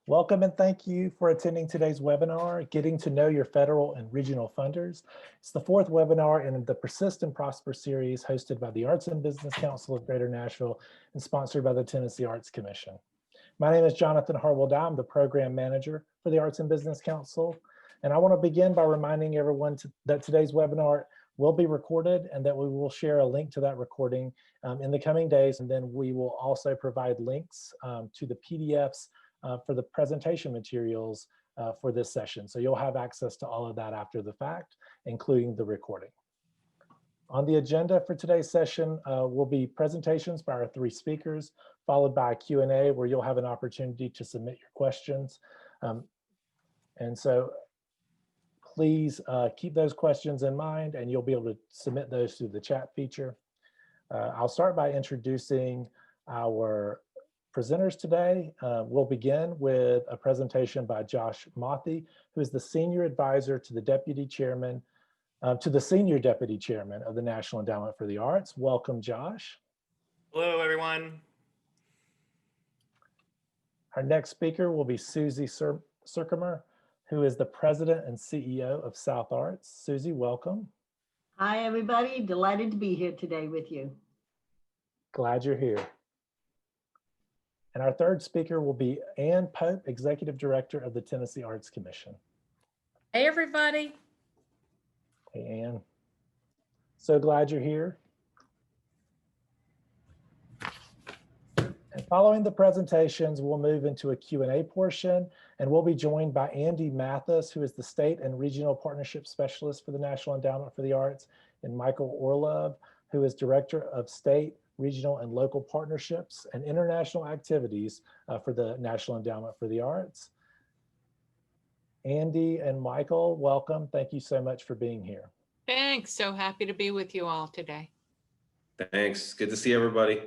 Welcome and thank you for attending today's webinar, Getting to Know Your Federal and Regional Funders. It's the fourth webinar in the Persist and Prosper series hosted by the Arts and Business Council of Greater Nashville and sponsored by the Tennessee Arts Commission. My name is Jonathan Harwell-Dye. I'm the Program Manager for the Arts and Business Council. And I want to begin by reminding everyone that today's webinar will be recorded and that we will share a link to that recording in the coming days. And then we will also provide links to the PDFs for the presentation materials for this session. So you'll have access to all of that after the fact, including the recording. On the agenda for today's session will be presentations by our three speakers, followed by a Q&A where you'll have an opportunity to submit your questions. And so please keep those questions in mind and you'll be able to submit those through the chat feature. I'll start by introducing our presenters today. We'll begin with a presentation by Josh Mauthe, who is the Senior Advisor to the Deputy Chairman, to the Senior Deputy Chairman of the National Endowment for the Arts. Welcome, Josh. Hello, everyone. Our next speaker will be Susie Surkamer, who is the President and CEO of South Arts. Susie, welcome. Hi, everybody. Delighted to be here today with you. Glad you're here. And our third speaker will be Ann Pope, Executive Director of the Tennessee Arts Commission. Hey, everybody. Hey, Ann. So glad you're here. And following the presentations, we'll move into a Q&A portion, and we'll be joined by Andi Mathis, who is the State and Regional Partnership Specialist for the National Endowment for the Arts, and Michael Orlove, who is Director of State, Regional and Local Partnerships and International Activities for the National Endowment for the Arts. Andi and Michael, welcome. Thank you so much for being here. Thanks. So happy to be with you all today. Thanks. Good to see everybody.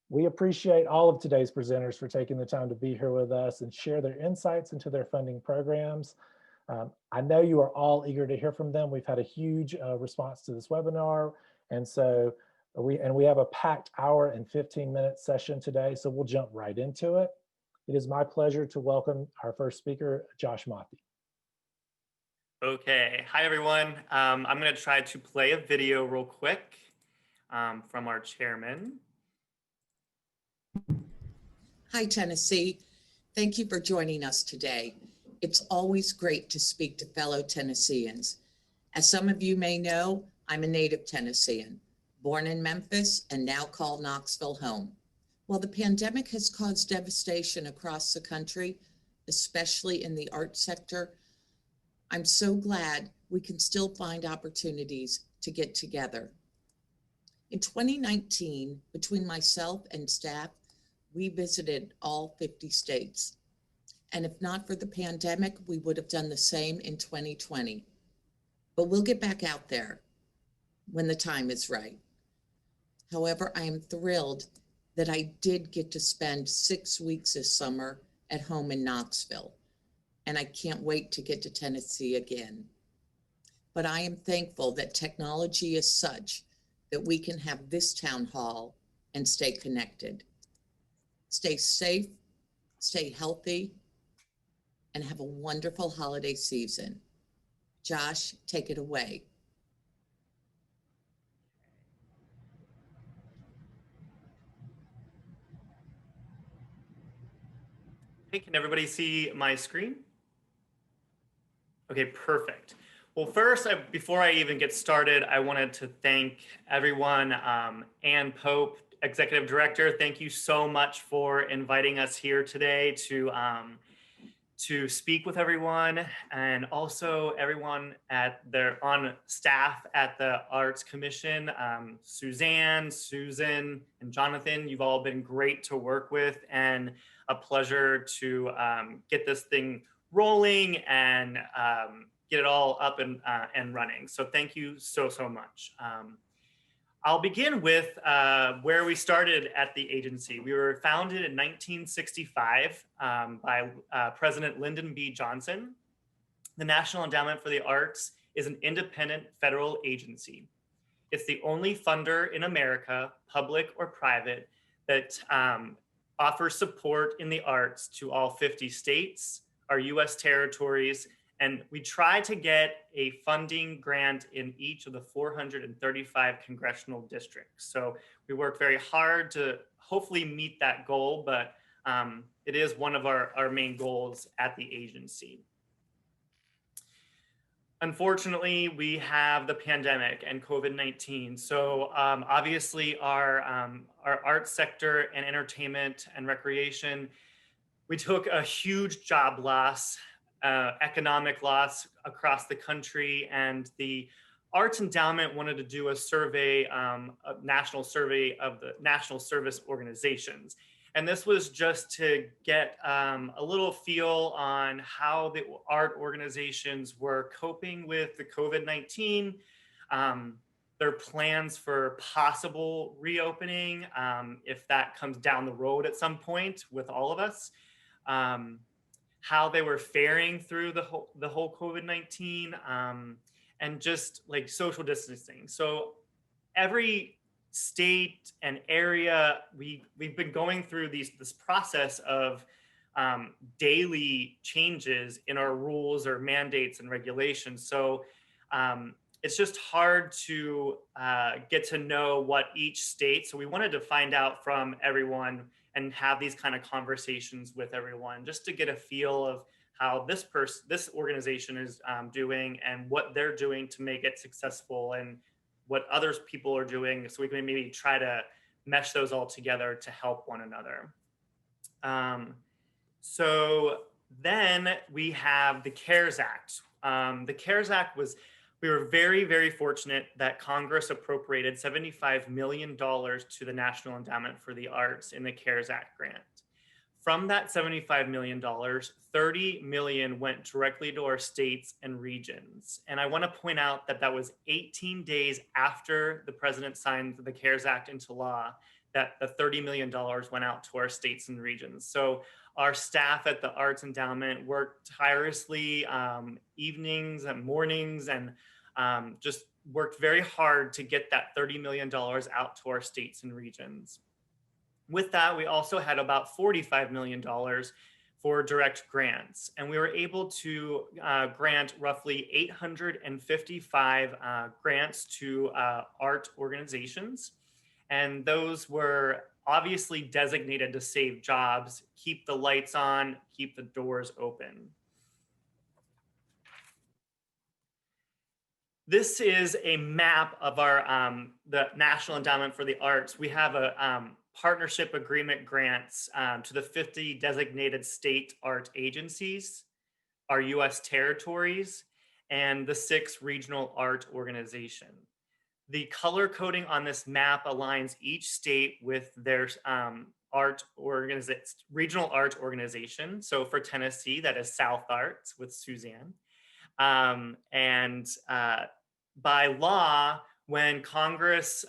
We appreciate all of today's presenters for taking the time to be here with us and share their insights into their funding programs. I know you are all eager to hear from them. We've had a huge response to this webinar. And so we have a packed hour and 15-minute session today. So we'll jump right into it. It is my pleasure to welcome our first speaker, Josh Mauthe. Okay. Hi, everyone. I'm going to try to play a video real quick from our chairman. Hi, Tennessee. Thank you for joining us today. It's always great to speak to fellow Tennesseans. As some of you may know, I'm a native Tennessean, born in Memphis and now call Knoxville home. While the pandemic has caused devastation across the country, especially in the art sector, I'm so glad we can still find opportunities to get together. In 2019, between myself and staff, we visited all 50 states. And if not for the pandemic, we would have done the same in 2020. But we'll get back out there when the time is right. However, I am thrilled that I did get to spend 6 weeks this summer at home in Knoxville. And I can't wait to get to Tennessee again. But I am thankful that technology is such that we can have this town hall and stay connected. Stay safe, stay healthy, and have a wonderful holiday season. Josh, take it away. Hey, can everybody see my screen? Okay, perfect. Well, first, before I even get started, I wanted to thank everyone. Ann Pope, Executive Director, thank you so much for inviting us here today to speak with everyone, and also everyone on staff at the Arts Commission. Suzanne, Susan, and Jonathan, you've all been great to work with and a pleasure to get this thing rolling and get it all up and running. So thank you so much. I'll begin with where we started at the agency. We were founded in 1965 by President Lyndon B. Johnson. The National Endowment for the Arts is an independent federal agency. It's the only funder in America, public or private, that offers support in the arts to all 50 states, our US territories, and we try to get a funding grant in each of the 435 congressional districts. So we work very hard to hopefully meet that goal, but it is one of our main goals at the agency. Unfortunately, we have the pandemic and COVID-19. So obviously our arts sector and entertainment and recreation, we took a huge job loss, economic loss across the country, and the Arts Endowment wanted to do a survey, a national survey of the national service organizations. And this was just to get a little feel on how the art organizations were coping with the COVID-19, their plans for possible reopening, if that comes down the road at some point with all of us, how they were faring through the whole COVID-19, and just like social distancing. So every state and area, we've been going through this process of daily changes in our rules or mandates and regulations. So it's just hard to get to know what each state. So we wanted to find out from everyone and have these kind of conversations with everyone, just to get a feel of how this organization is doing and what they're doing to make it successful, and what other people are doing, so we can maybe try to mesh those all together to help one another. So then we have the CARES Act. The CARES Act we were very, very fortunate that Congress appropriated $75 million to the National Endowment for the Arts in the CARES Act grant. From that $75 million, $30 million went directly to our states and regions. And I want to point out that that was 18 days after the president signed the CARES Act into law, that the $30 million went out to our states and regions. So our staff at the Arts Endowment worked tirelessly, evenings and mornings, and just worked very hard to get that $30 million out to our states and regions. With that, we also had about $45 million for direct grants, and we were able to grant roughly 855 grants to art organizations. And those were obviously designated to save jobs, keep the lights on, keep the doors open. This is a map of our the National Endowment for the Arts. We have a partnership agreement grants to the 50 designated state art agencies, our US territories, and the 6 regional art organizations. The color coding on this map aligns each state with their regional art organization. So for Tennessee, that is South Arts with Suzanne. And by law, when Congress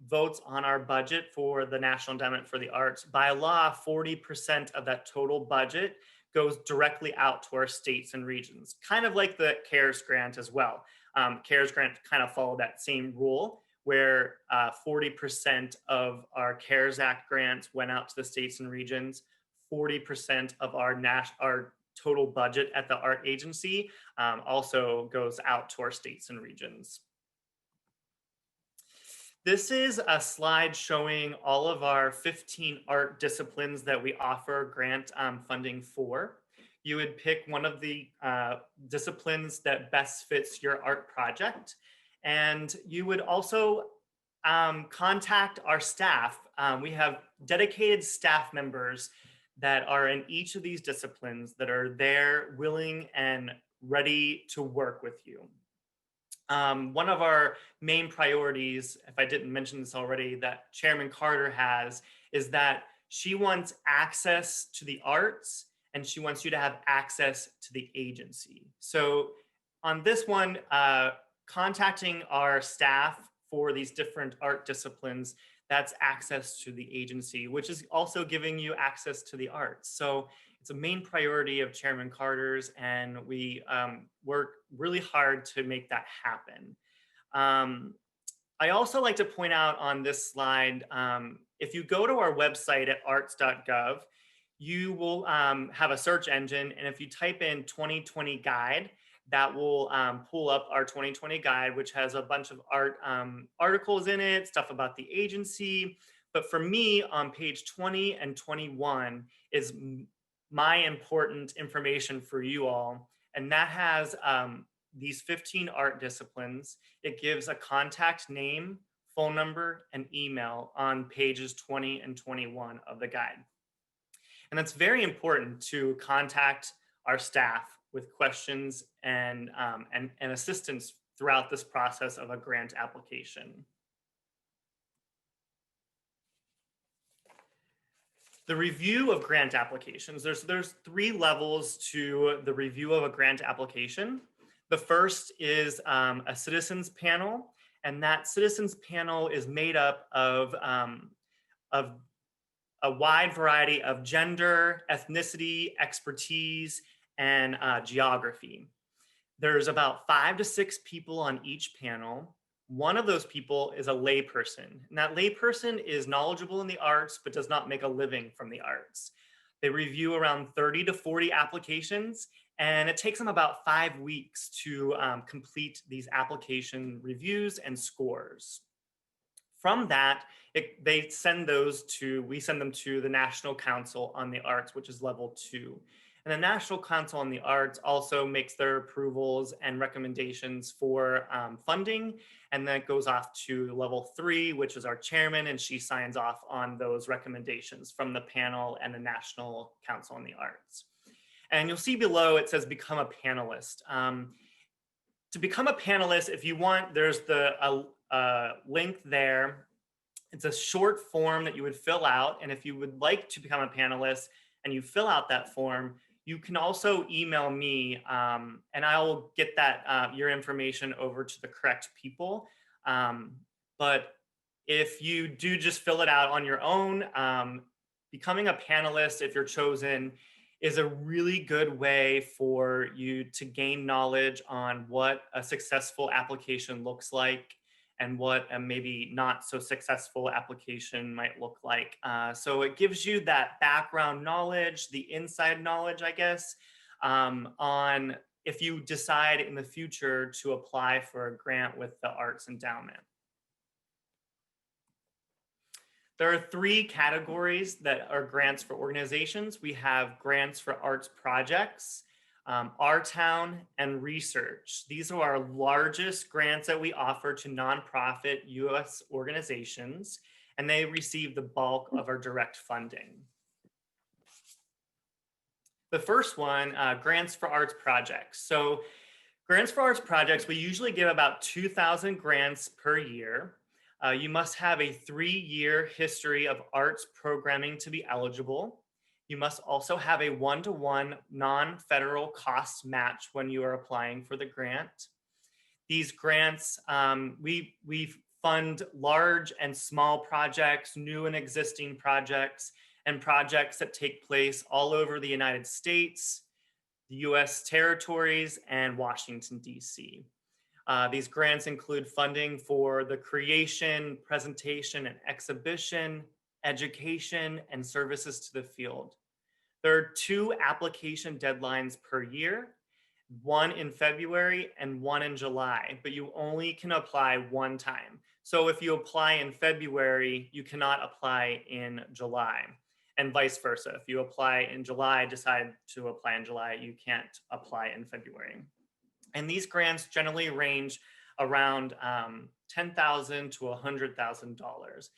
votes on our budget for the National Endowment for the Arts, by law, 40% of that total budget goes directly out to our states and regions, kind of like the CARES grant as well. CARES grant kind of followed that same rule, where 40% of our CARES Act grants went out to the states and regions. 40% of our total budget at the art agency also goes out to our states and regions. This is a slide showing all of our 15 art disciplines that we offer grant funding for. You would pick one of the disciplines that best fits your art project. And you would also contact our staff. We have dedicated staff members that are in each of these disciplines that are there, willing and ready to work with you. One of our main priorities, if I didn't mention this already, that Chairman Carter has, is that she wants access to the arts, and she wants you to have access to the agency. So on this one, contacting our staff for these different art disciplines, that's access to the agency, which is also giving you access to the arts. So it's a main priority of Chairman Carter's, and we work really hard to make that happen. I also like to point out on this slide, if you go to our website at Arts.gov, you will have a search engine. And if you type in 2020 guide, that will pull up our 2020 guide, which has a bunch of art articles in it, stuff about the agency. But for me, on page 20 and 21 is my important information for you all. And that has these 15 art disciplines. It gives a contact name, phone number, and email on pages 20 and 21 of the guide. And that's very important to contact our staff with questions and assistance throughout this process of a grant application. The review of grant applications, there's 3 levels to the review of a grant application. The first is a citizens panel, and that citizens panel is made up of a wide variety of gender, ethnicity, expertise, and geography. There's about 5 to 6 people on each panel. One of those people is a layperson, and that layperson is knowledgeable in the arts, but does not make a living from the arts. They review around 30 to 40 applications, and it takes them about 5 weeks to complete these application reviews and scores. From that, we send them to the National Council on the Arts, which is level 2. And the National Council on the Arts also makes their approvals and recommendations for funding. And then it goes off to level 3, which is our chairman, and she signs off on those recommendations from the panel and the National Council on the Arts. And you'll see below, it says become a panelist. To become a panelist, if you want, there's the link there. It's a short form that you would fill out. And if you would like to become a panelist and you fill out that form, you can also email me and I will get that your information over to the correct people. But if you do just fill it out on your own, becoming a panelist, if you're chosen, is a really good way for you to gain knowledge on what a successful application looks like and what a maybe not so successful application might look like. So it gives you that background knowledge, the inside knowledge, I guess, on if you decide in the future to apply for a grant with the Arts Endowment. There are 3 categories that are grants for organizations. We have grants for arts projects, Our Town, and research. These are our largest grants that we offer to nonprofit U.S. organizations, and they receive the bulk of our direct funding. The first one, grants for arts projects. So grants for arts projects, we usually give about 2,000 grants per year. You must have a 3-year history of arts programming to be eligible. You must also have a 1-to-1 non-federal cost match when you are applying for the grant. These grants, we fund large and small projects, new and existing projects, and projects that take place all over the United States, the US territories, and Washington, D.C. These grants include funding for the creation, presentation, and exhibition, education, and services to the field. There are 2 application deadlines per year, one in February and one in July, but you only can apply one time. So if you apply in February, you cannot apply in July, and vice versa. If you apply in July, decide to apply in July, you can't apply in February. And these grants generally range around $10,000 to $100,000.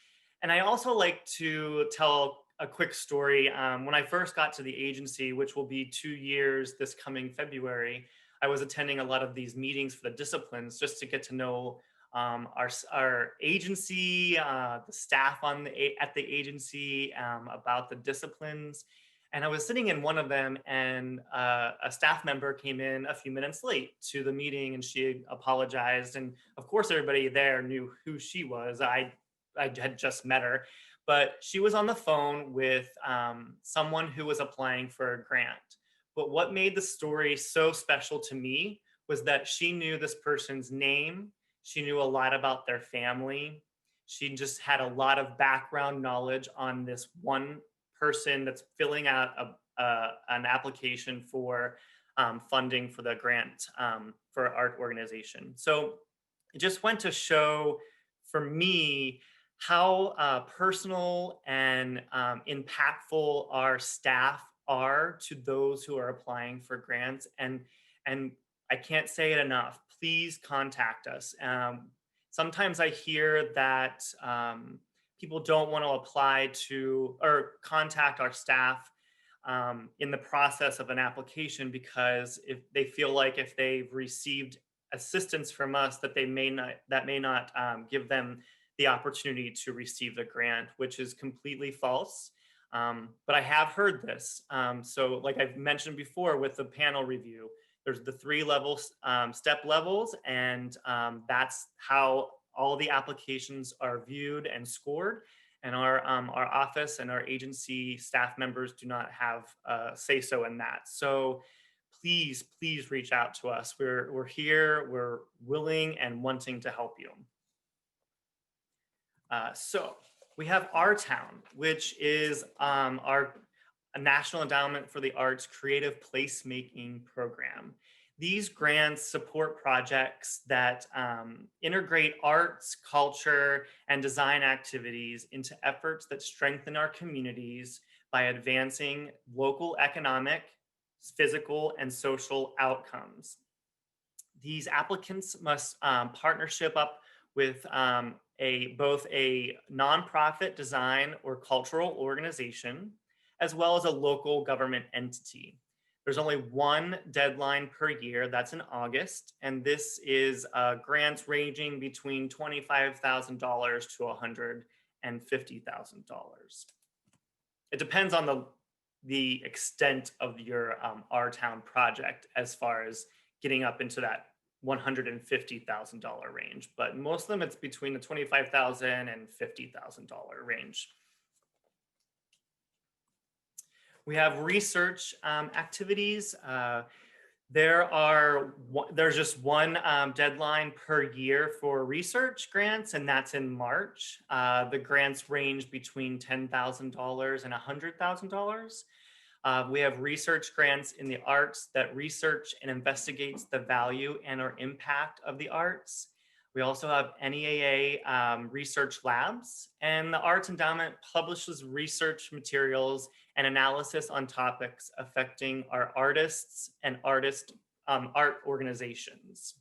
And I also like to tell a quick story. When I first got to the agency, which will be 2 years this coming February, I was attending a lot of these meetings for the disciplines just to get to know our agency, the staff at the agency, about the disciplines. And I was sitting in one of them, and a staff member came in a few minutes late to the meeting, and she apologized. And of course, everybody there knew who she was. I had just met her, but she was on the phone with someone who was applying for a grant. But what made the story so special to me was that she knew this person's name, She knew a lot about their family. She just had a lot of background knowledge on this one person that's filling out an application for funding for the grant for art organization. So it just went to show for me how personal and impactful our staff are to those who are applying for grants. And I can't say it enough. Please contact us. Sometimes I hear that people don't want to apply to or contact our staff in the process of an application because if they feel like if they've received assistance from us that may not give them the opportunity to receive the grant, which is completely false. But I have heard this. So like I've mentioned before with the panel review, there's the 3 step levels, and that's how all the applications are viewed and scored. And our office and our agency staff members do not have say so in that. So please reach out to us. We're here, we're willing and wanting to help you. So we have Our Town, which is our National Endowment for the Arts Creative Placemaking Program. These grants support projects that integrate arts, culture, and design activities into efforts that strengthen our communities by advancing local economic, physical, and social outcomes. These applicants must partnership up with both a nonprofit design or cultural organization, as well as a local government entity. There's only one deadline per year, that's in August, and this is grants ranging between $25,000 to $150,000. It depends on the extent of your Our Town project as far as getting up into that $150,000 range, but most of them it's between the $25,000 and $50,000 range. We have research activities. There's just one deadline per year for research grants, and that's in March. The grants range between $10,000 and $100,000. We have research grants in the arts that research and investigates the value and or impact of the arts. We also have NEAA research labs, and the Arts Endowment publishes research materials and analysis on topics affecting our artists and art organizations.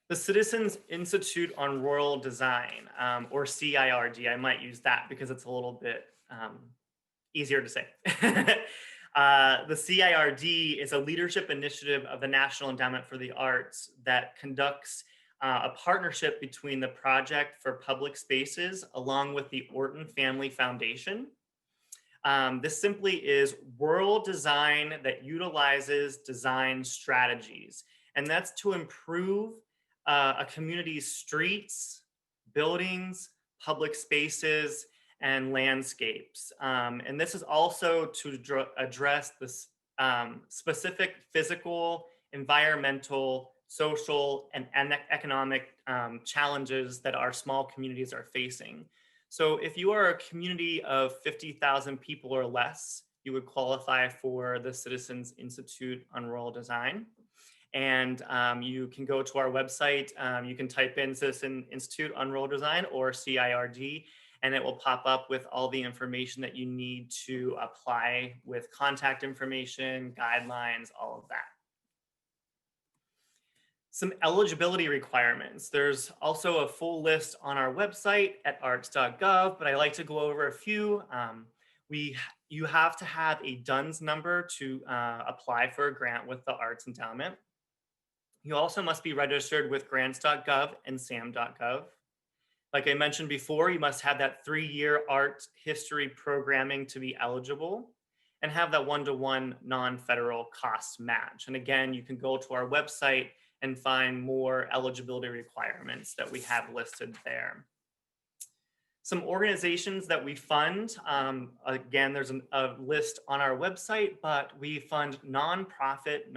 The Citizens Institute on Rural Design, or CIRD, I might use that because it's a little bit easier to say. The CIRD is a leadership initiative of the National Endowment for the Arts that conducts a partnership between the Project for Public Spaces along with the Orton Family Foundation. This simply is rural design that utilizes design strategies, and that's to improve a community's streets, buildings, public spaces, and landscapes. And this is also to address this specific physical, environmental, social, and economic challenges that our small communities are facing. So if you are a community of 50,000 people or less, you would qualify for the Citizens Institute on Rural Design. And you can go to our website, you can type in Citizen Institute on Rural Design or CIRD, and it will pop up with all the information that you need to apply with contact information, guidelines, all of that. Some eligibility requirements. There's also a full list on our website at Arts.gov, but I like to go over a few. You have to have a DUNS number to apply for a grant with the Arts Endowment. You also must be registered with grants.gov and sam.gov. Like I mentioned before, you must have that 3-year art history programming to be eligible and have that 1-to-1 non-federal cost match. And again, you can go to our website and find more eligibility requirements that we have listed there. Some organizations that we fund, again, there's a list on our website, but we fund nonprofit,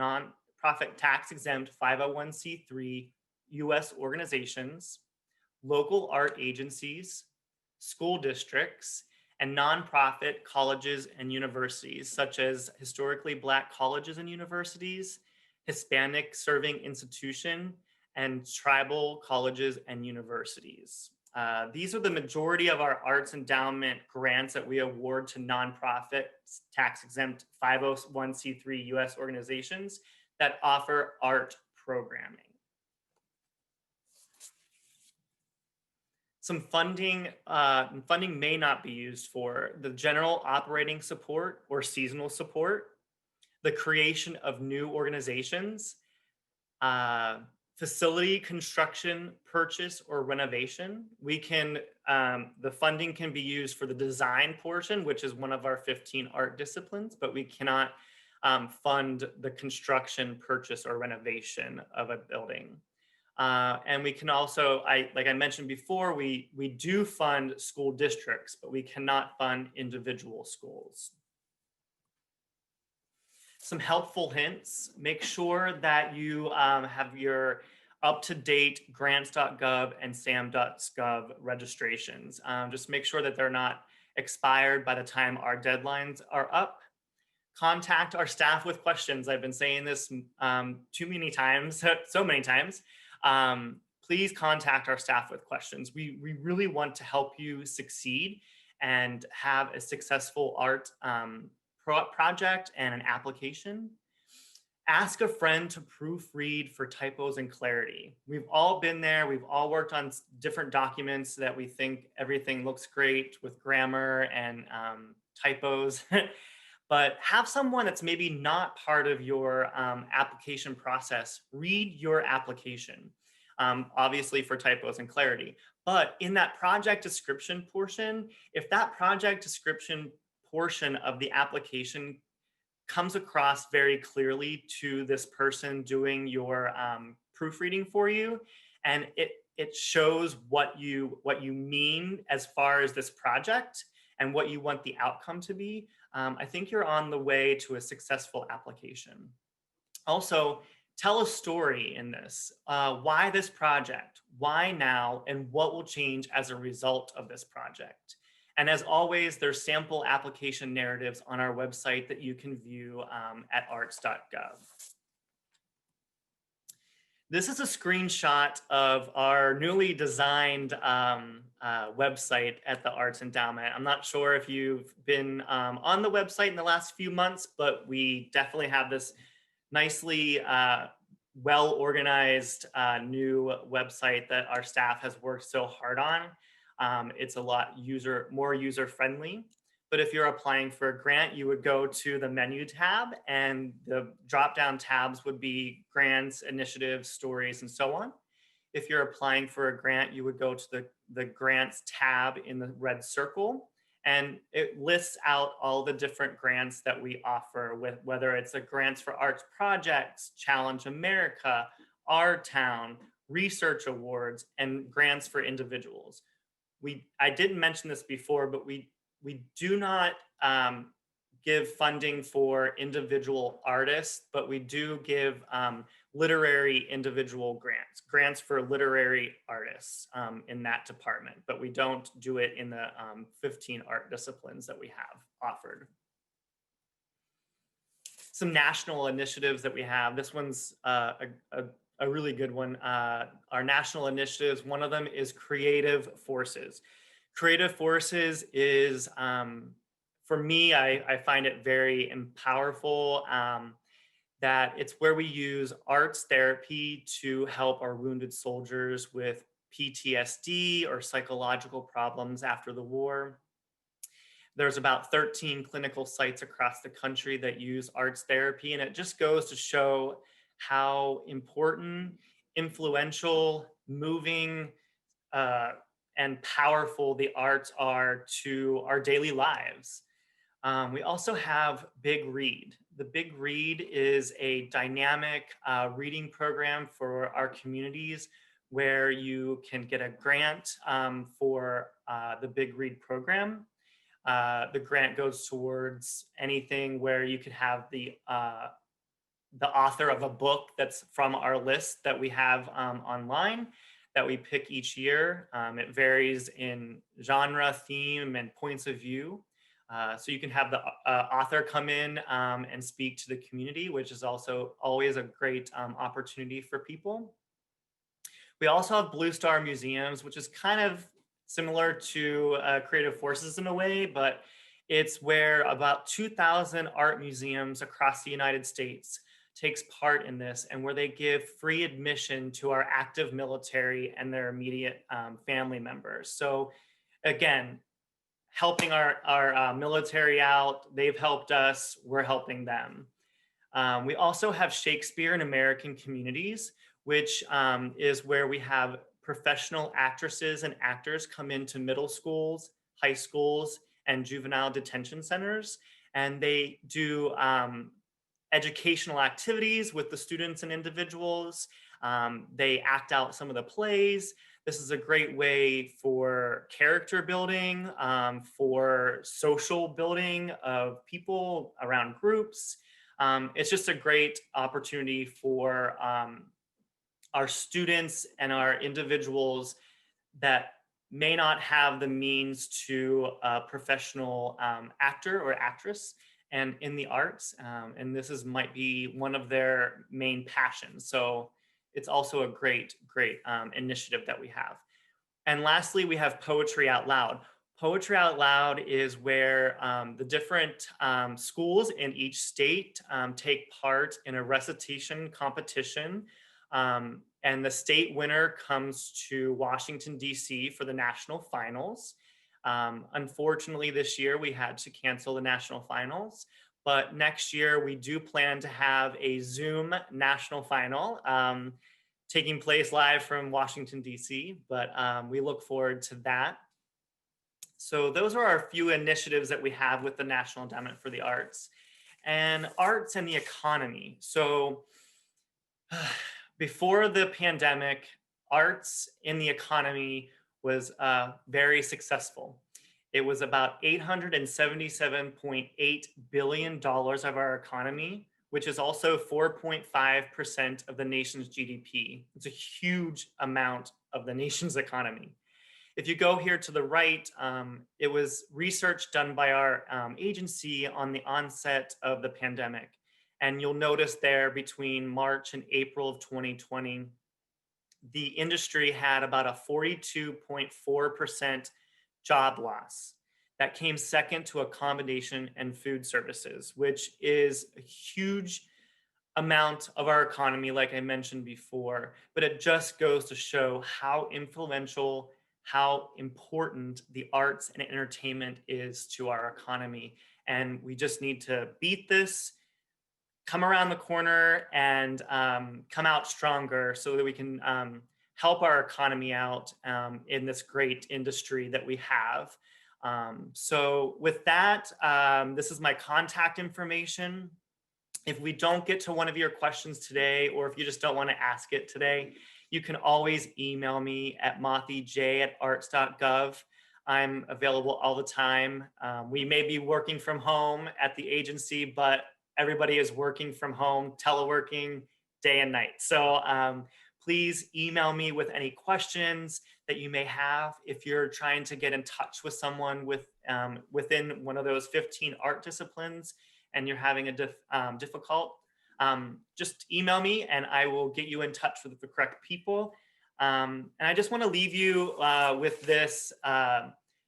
non-profit tax-exempt 501c3 U.S. organizations, local art agencies, school districts, and nonprofit colleges and universities, such as historically Black colleges and universities, Hispanic serving institution, and tribal colleges and universities. These are the majority of our Arts Endowment grants that we award to nonprofit tax-exempt 501c3 U.S. organizations that offer art programming. Some funding may not be used for the general operating support or seasonal support, the creation of new organizations, facility construction, purchase, or renovation. The funding can be used for the design portion, which is one of our 15 art disciplines, but we cannot fund the construction, purchase, or renovation of a building. And we can also, like I mentioned before, we do fund school districts, but we cannot fund individual schools. Some helpful hints: make sure that you have your up-to-date grants.gov and sam.gov registrations. Just make sure that they're not expired by the time our deadlines are up. Contact our staff with questions. I've been saying this too many times, so many times. Please contact our staff with questions. We really want to help you succeed and have a successful art project and an application. Ask a friend to proofread for typos and clarity. We've all been there. We've all worked on different documents that we think everything looks great with grammar and typos. But have someone that's maybe not part of your application process read your application, obviously for typos and clarity. But in that project description portion, if that project description portion of the application comes across very clearly to this person doing your proofreading for you, and it shows what you mean as far as this project and what you want the outcome to be, I think you're on the way to a successful application. Also, tell a story in this. Why this project? Why now? And what will change as a result of this project? And as always, there's sample application narratives on our website that you can view at Arts.gov. This is a screenshot of our newly designed website at the Arts Endowment. I'm not sure if you've been on the website in the last few months, but we definitely have this nicely well-organized new website that our staff has worked so hard on. It's a lot more user-friendly. But if you're applying for a grant, you would go to the menu tab, and the drop-down tabs would be grants, initiatives, stories, and so on. If you're applying for a grant, you would go to the grants tab in the red circle, and it lists out all the different grants that we offer, with whether it's a grants for arts projects, Challenge America, Our Town, research awards, and grants for individuals. I didn't mention this before, but we do not give funding for individual artists, but we do give literary individual grants for literary artists in that department, but we don't do it in the 15 art disciplines that we have offered. Some national initiatives that we have. This one's a really good one. Our national initiatives, one of them is Creative Forces. Creative Forces is, for me, I find it very powerful, that it's where we use arts therapy to help our wounded soldiers with PTSD or psychological problems after the war. There's about 13 clinical sites across the country that use arts therapy, and it just goes to show how important, influential, moving, and powerful the arts are to our daily lives. We also have Big Read. The Big Read is a dynamic reading program for our communities where you can get a grant for the Big Read program. The grant goes towards anything where you could have the the author of a book that's from our list that we have online that we pick each year. It varies in genre, theme, and points of view. So you can have the author come in and speak to the community, which is also always a great opportunity for people. We also have Blue Star Museums, which is kind of similar to Creative Forces in a way, but it's where about 2,000 art museums across the United States takes part in this, and where they give free admission to our active military and their immediate family members. So again, helping our military out, they've helped us, we're helping them. We also have Shakespeare in American Communities, which is where we have professional actresses and actors come into middle schools, high schools, and juvenile detention centers. And they do educational activities with the students and individuals. They act out some of the plays. This is a great way for character building, for social building of people around groups. It's just a great opportunity for our students and our individuals that may not have the means to a professional actor or actress and in the arts. And this might be one of their main passions. So it's also a great initiative that we have. And lastly, we have Poetry Out Loud. Poetry Out Loud is where the different schools in each state take part in a recitation competition. And the state winner comes to Washington, D.C. for the national finals. Unfortunately, this year we had to cancel the national finals, but next year we do plan to have a Zoom national final taking place live from Washington, D.C., but we look forward to that. So those are our few initiatives that we have with the National Endowment for the Arts. And arts and the economy. So before the pandemic, arts in the economy was very successful. It was about $877.8 billion of our economy, which is also 4.5% of the nation's GDP. It's a huge amount of the nation's economy. If you go here to the right, it was research done by our agency on the onset of the pandemic. And you'll notice there between March and April of 2020, the industry had about a 42.4% job loss. That came second to accommodation and food services, which is a huge amount of our economy, like I mentioned before. But it just goes to show how influential, how important the arts and entertainment is to our economy. And we just need to beat this, come around the corner, and come out stronger so that we can help our economy out in this great industry that we have. So with that, this is my contact information. If we don't get to one of your questions today, or if you just don't want to ask it today, you can always email me at Mauthe@Arts.gov. I'm available all the time. We may be working from home at the agency, but everybody is working from home, teleworking day and night. So please email me with any questions that you may have. If you're trying to get in touch with someone within one of those 15 art disciplines and you're having a difficult, just email me and I will get you in touch with the correct people. And I just want to leave you with this.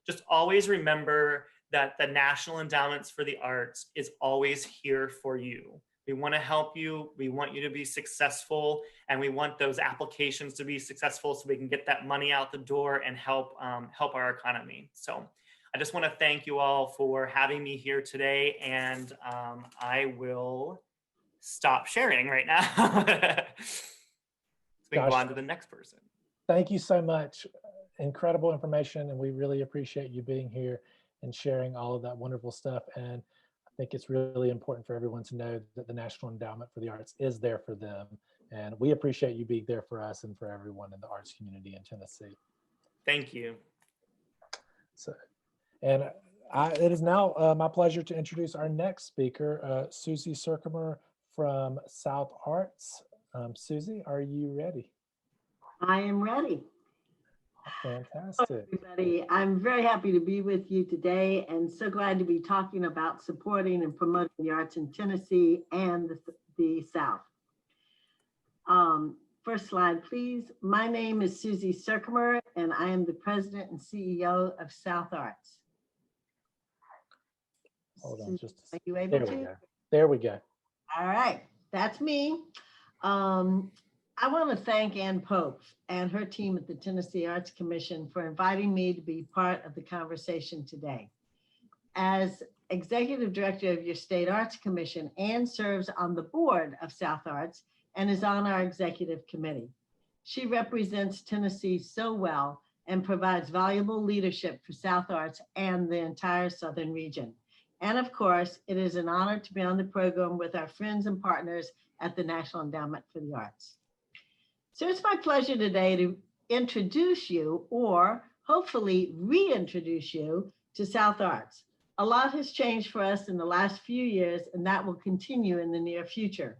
Just always remember that the National Endowments for the Arts is always here for you. We want to help you. We want you to be successful, and we want those applications to be successful so we can get that money out the door and help our economy. So I just want to thank you all for having me here today, and I will stop sharing right now. We can go on to the next person. Thank you so much. Incredible information, and we really appreciate you being here and sharing all of that wonderful stuff. And I think it's really important for everyone to know that the National Endowment for the Arts is there for them. And we appreciate you being there for us and for everyone in the arts community in Tennessee. Thank you. So, and it is now my pleasure to introduce our next speaker, Susie Surkamer from South Arts. Susie, are you ready? I am ready. Fantastic. Everybody, I'm very happy to be with you today and so glad to be talking about supporting and promoting the arts in Tennessee and the South. First slide, please. My name is Susie Surkamer, and I am the president and CEO of South Arts. Hold on Susie, just a are second. you able There to? we go. There we go. All right, that's me. I want to thank Ann Pope and her team at the Tennessee Arts Commission for inviting me to be part of the conversation today. As Executive Director of your State Arts Commission, Ann serves on the board of South Arts and is on our executive committee. She represents Tennessee so well and provides valuable leadership for South Arts and the entire Southern region. And of course, it is an honor to be on the program with our friends and partners at the National Endowment for the Arts. So it's my pleasure today to introduce you, or hopefully reintroduce you, to South Arts. A lot has changed for us in the last few years, and that will continue in the near future.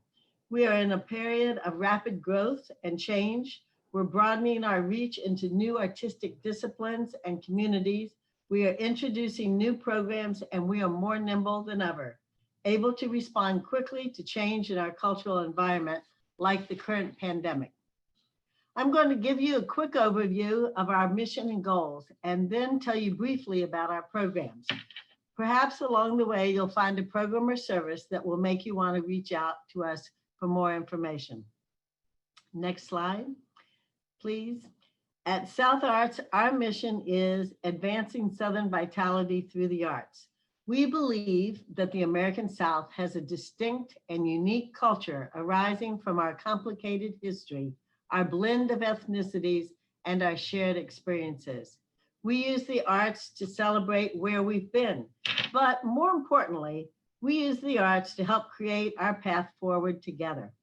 We are in a period of rapid growth and change. We're broadening our reach into new artistic disciplines and communities. We are introducing new programs, and we are more nimble than ever, able to respond quickly to change in our cultural environment, like the current pandemic. I'm going to give you a quick overview of our mission and goals, and then tell you briefly about our programs. Perhaps along the way, you'll find a program or service that will make you want to reach out to us for more information. Next slide, please. At South Arts, our mission is advancing Southern vitality through the arts. We believe that the American South has a distinct and unique culture arising from our complicated history, our blend of ethnicities, and our shared experiences. We use the arts to celebrate where we've been, but more importantly, we use the arts to help create our path forward together.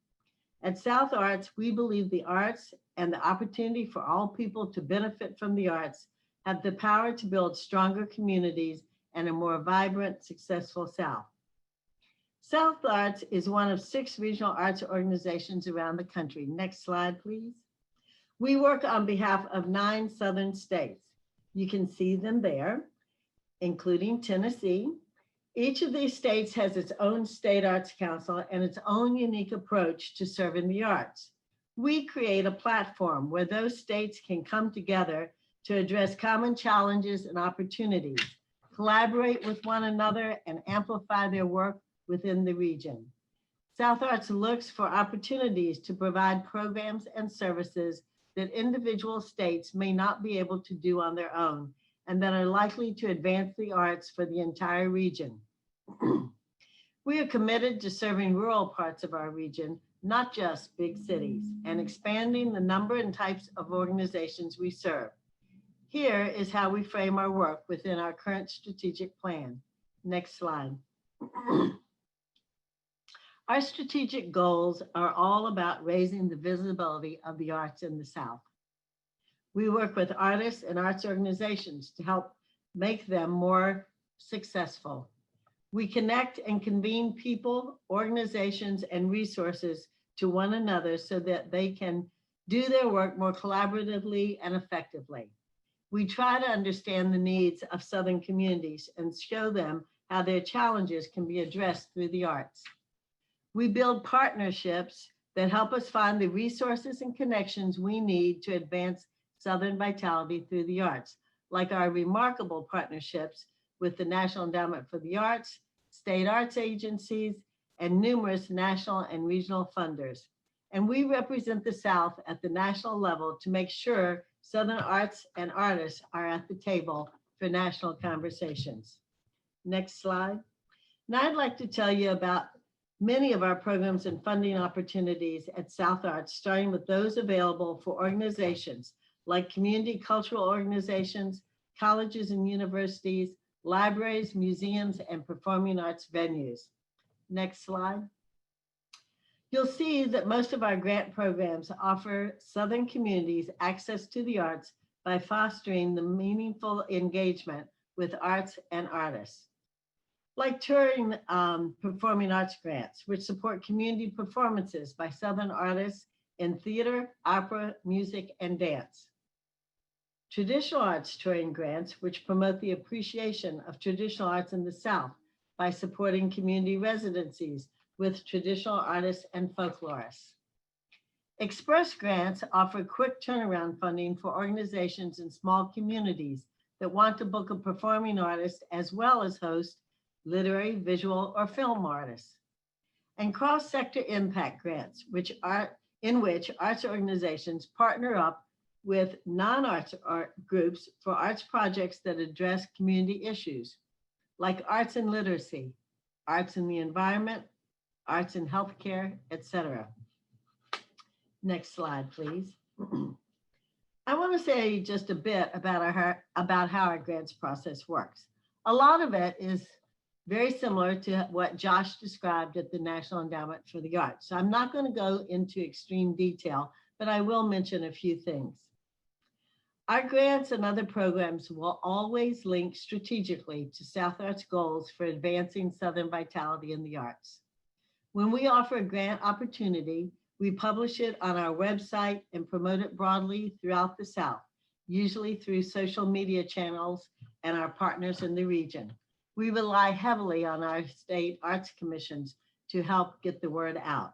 At South Arts, we believe the arts and the opportunity for all people to benefit from the arts have the power to build stronger communities and a more vibrant, successful South. South Arts is one of 6 regional arts organizations around the country. Next slide, please. We work on behalf of 9 Southern states. You can see them there, including Tennessee. Each of these states has its own state arts council and its own unique approach to serving the arts. We create a platform where those states can come together to address common challenges and opportunities, collaborate with one another, and amplify their work within the region. South Arts looks for opportunities to provide programs and services that individual states may not be able to do on their own, and that are likely to advance the arts for the entire region. We are committed to serving rural parts of our region, not just big cities, and expanding the number and types of organizations we serve. Here is how we frame our work within our current strategic plan. Next slide. Our strategic goals are all about raising the visibility of the arts in the South. We work with artists and arts organizations to help make them more successful. We connect and convene people, organizations, and resources to one another so that they can do their work more collaboratively and effectively. We try to understand the needs of Southern communities and show them how their challenges can be addressed through the arts. We build partnerships that help us find the resources and connections we need to advance Southern vitality through the arts, like our remarkable partnerships with the National Endowment for the Arts, state arts agencies, and numerous national and regional funders. And we represent the South at the national level to make sure Southern arts and artists are at the table for national conversations. Next slide. Now I'd like to tell you about many of our programs and funding opportunities at South Arts, starting with those available for organizations like community cultural organizations, colleges and universities, libraries, museums, and performing arts venues. Next slide. You'll see that most of our grant programs offer Southern communities access to the arts by fostering the meaningful engagement with arts and artists. like touring performing arts grants, which support community performances by Southern artists in theater, opera, music, and dance. Traditional arts touring grants, which promote the appreciation of traditional arts in the South by supporting community residencies with traditional artists and folklorists. Express grants offer quick turnaround funding for organizations in small communities that want to book a performing artist as well as host literary, visual, or film artists. And cross-sector impact grants, in which arts organizations partner up with non-arts art groups for arts projects that address community issues, like arts and literacy, arts in the environment, arts in healthcare, etc. Next slide, please. I want to say just a bit about how our grants process works. A lot of it is very similar to what Josh described at the National Endowment for the Arts. So I'm not going to go into extreme detail, but I will mention a few things. Our grants and other programs will always link strategically to South Arts goals for advancing Southern vitality in the arts. When we offer a grant opportunity, we publish it on our website and promote it broadly throughout the South, usually through social media channels and our partners in the region. We rely heavily on our state arts commissions to help get the word out.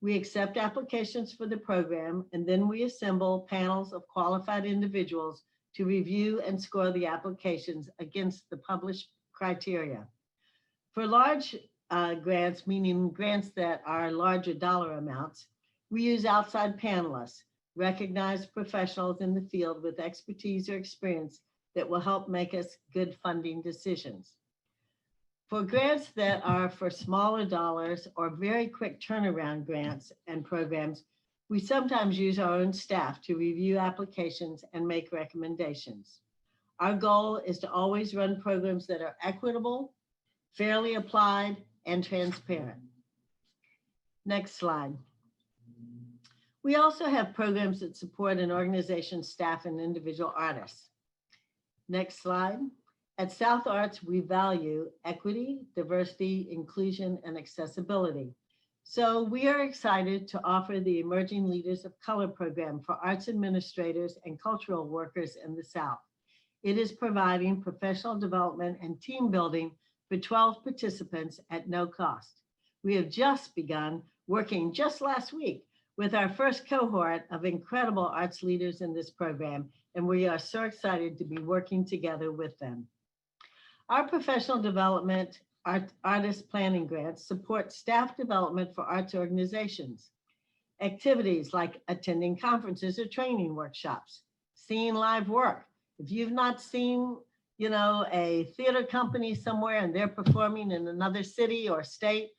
We accept applications for the program, and then we assemble panels of qualified individuals to review and score the applications against the published criteria. For large grants, meaning grants that are larger dollar amounts, we use outside panelists, recognized professionals in the field with expertise or experience that will help make us good funding decisions. For grants that are for smaller dollars or very quick turnaround grants and programs, we sometimes use our own staff to review applications and make recommendations. Our goal is to always run programs that are equitable, fairly applied, and transparent. Next slide. We also have programs that support an organization's staff and individual artists. Next slide. At South Arts, we value equity, diversity, inclusion, and accessibility. So we are excited to offer the Emerging Leaders of Color program for arts administrators and cultural workers in the South. It is providing professional development and team building for 12 participants at no cost. We have just begun working just last week with our first cohort of incredible arts leaders in this program, and we are so excited to be working together with them. Our professional development artist planning grants support staff development for arts organizations. Activities like attending conferences or training workshops, seeing live work. If you've not seen, a theater company somewhere and they're performing in another city or state,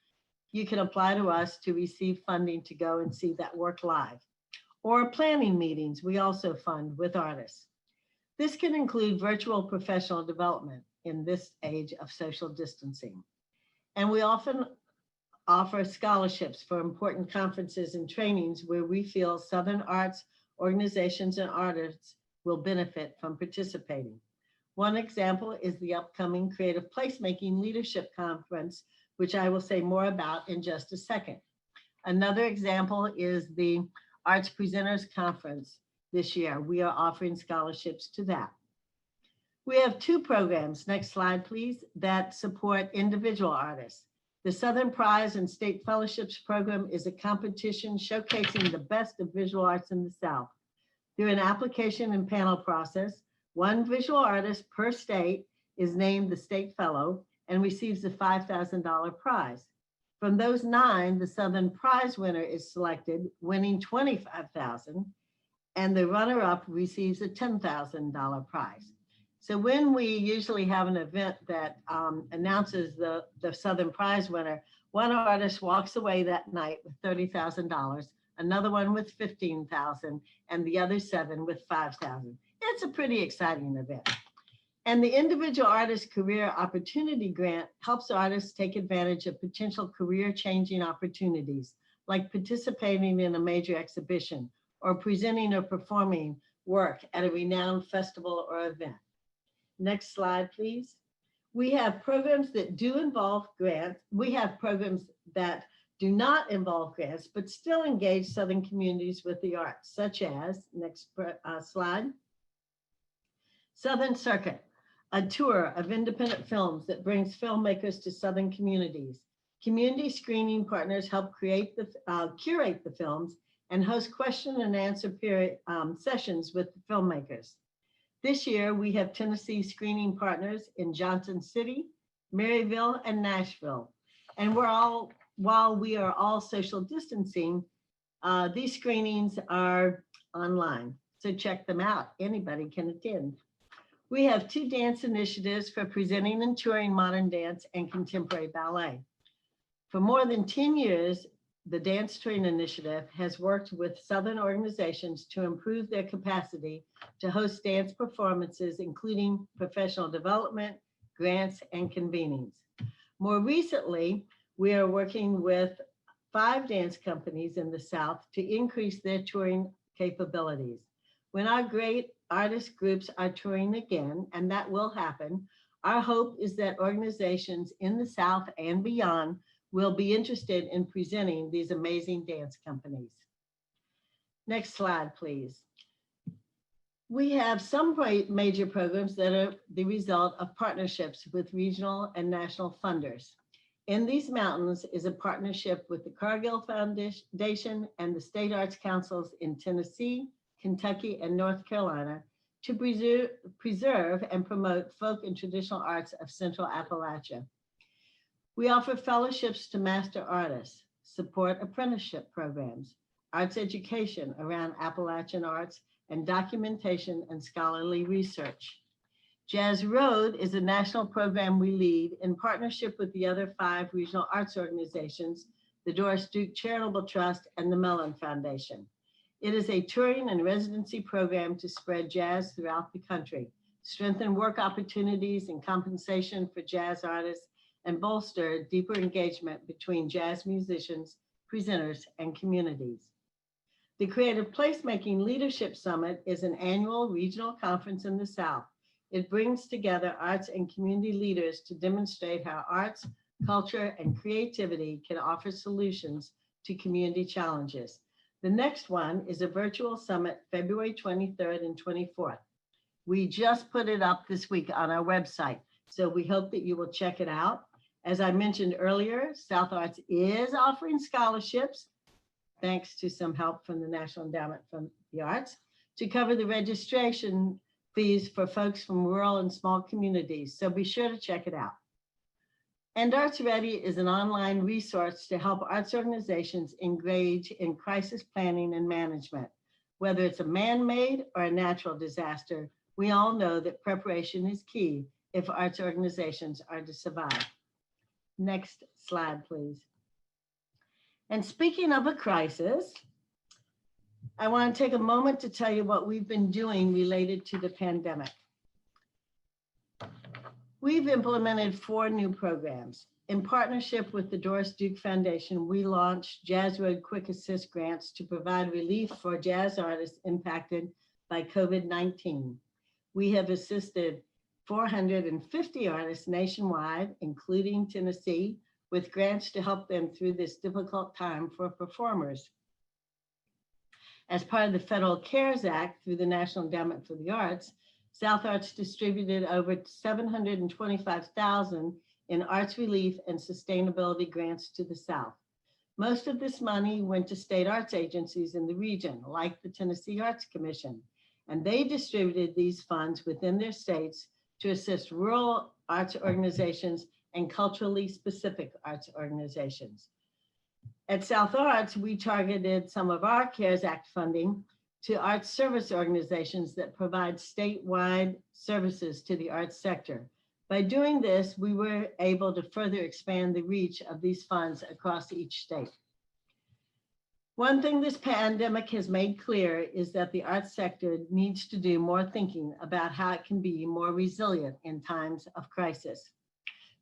you can apply to us to receive funding to go and see that work live. Or planning meetings we also fund with artists. This can include virtual professional development in this age of social distancing. And we often offer scholarships for important conferences and trainings where we feel Southern arts organizations and artists will benefit from participating. One example is the upcoming Creative Placemaking Leadership Conference, which I will say more about in just a second. Another example is the Arts Presenters Conference this year. We are offering scholarships to that. We have two programs, next slide please, that support individual artists. The Southern Prize and State Fellowships Program is a competition showcasing the best of visual arts in the South. Through an application and panel process, one visual artist per state is named the State Fellow and receives a $5,000 prize. From those 9, the Southern Prize winner is selected, winning $25,000, and the runner-up receives a $10,000 prize. So when we usually have an event that announces the Southern Prize winner, one artist walks away that night with $30,000, another one with $15,000, and the other 7 with $5,000. It's a pretty exciting event. And the Individual Artist Career Opportunity Grant helps artists take advantage of potential career-changing opportunities, like participating in a major exhibition or presenting or performing work at a renowned festival or event. Next slide, please. We have programs that do involve grants. We have programs that do not involve grants, but still engage Southern communities with the arts, such as, next slide, Southern Circuit, a tour of independent films that brings filmmakers to Southern communities. Community screening partners help curate the films and host question and answer sessions with the filmmakers. This year, we have Tennessee screening partners in Johnson City, Maryville, and Nashville. And while we are all social distancing, these screenings are online. So check them out. Anybody can attend. We have 2 dance initiatives for presenting and touring modern dance and contemporary ballet. For more than 10 years, the Dance Touring Initiative has worked with Southern organizations to improve their capacity to host dance performances, including professional development, grants, and convenings. More recently, we are working with 5 dance companies in the South to increase their touring capabilities. When our great artist groups are touring again, and that will happen, our hope is that organizations in the South and beyond will be interested in presenting these amazing dance companies. Next slide, please. We have some major programs that are the result of partnerships with regional and national funders. In These Mountains is a partnership with the Cargill Foundation and the State Arts Councils in Tennessee, Kentucky, and North Carolina to preserve and promote folk and traditional arts of Central Appalachia. We offer fellowships to master artists, support apprenticeship programs, arts education around Appalachian arts, and documentation and scholarly research. Jazz Road is a national program we lead in partnership with the other 5 regional arts organizations, the Doris Duke Charitable Trust and the Mellon Foundation. It is a touring and residency program to spread jazz throughout the country, strengthen work opportunities and compensation for jazz artists, and bolster deeper engagement between jazz musicians, presenters, and communities. The Creative Placemaking Leadership Summit is an annual regional conference in the South. It brings together arts and community leaders to demonstrate how arts, culture, and creativity can offer solutions to community challenges. The next one is a virtual summit, February 23rd and 24th. We just put it up this week on our website, so we hope that you will check it out. As I mentioned earlier, South Arts is offering scholarships, thanks to some help from the National Endowment for the Arts, to cover the registration fees for folks from rural and small communities. So be sure to check it out. And Arts Ready is an online resource to help arts organizations engage in crisis planning and management. Whether it's a man-made or a natural disaster, we all know that preparation is key if arts organizations are to survive. Next slide, please. And speaking of a crisis, I want to take a moment to tell you what we've been doing related to the pandemic. We've implemented 4 new programs. In partnership with the Doris Duke Foundation, we launched Jazz Road Quick Assist grants to provide relief for jazz artists impacted by COVID-19. We have assisted 450 artists nationwide, including Tennessee, with grants to help them through this difficult time for performers. As part of the Federal CARES Act through the National Endowment for the Arts, South Arts distributed over $725,000 in arts relief and sustainability grants to the South. Most of this money went to state arts agencies in the region, like the Tennessee Arts Commission, and they distributed these funds within their states to assist rural arts organizations and culturally specific arts organizations. At South Arts, we targeted some of our CARES Act funding to arts service organizations that provide statewide services to the arts sector. By doing this, we were able to further expand the reach of these funds across each state. One thing this pandemic has made clear is that the arts sector needs to do more thinking about how it can be more resilient in times of crisis.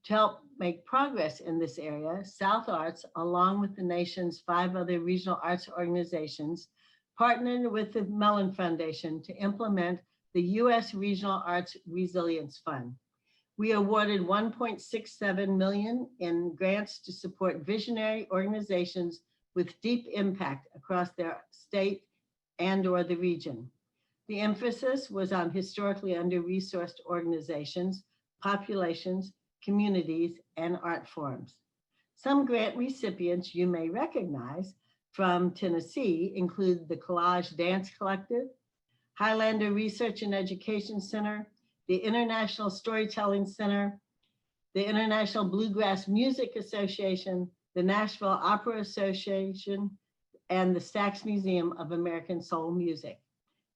To help make progress in this area, South Arts, along with the nation's 5 other regional arts organizations, partnered with the Mellon Foundation to implement the U.S. Regional Arts Resilience Fund. We awarded 1.67 million in grants to support visionary organizations with deep impact across their state and/or the region. The emphasis was on historically under-resourced organizations, populations, communities, and art forms. Some grant recipients you may recognize from Tennessee include the Collage Dance Collective, Highlander Research and Education Center, the International Storytelling Center, the International Bluegrass Music Association, the Nashville Opera Association, and the Stax Museum of American Soul Music.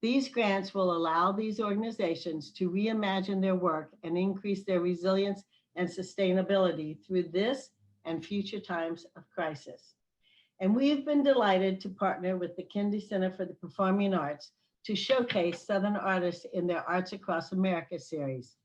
These grants will allow these organizations to reimagine their work and increase their resilience and sustainability through this and future times of crisis. And we've been delighted to partner with the Kennedy Center for the Performing Arts to showcase Southern artists in their Arts Across America series.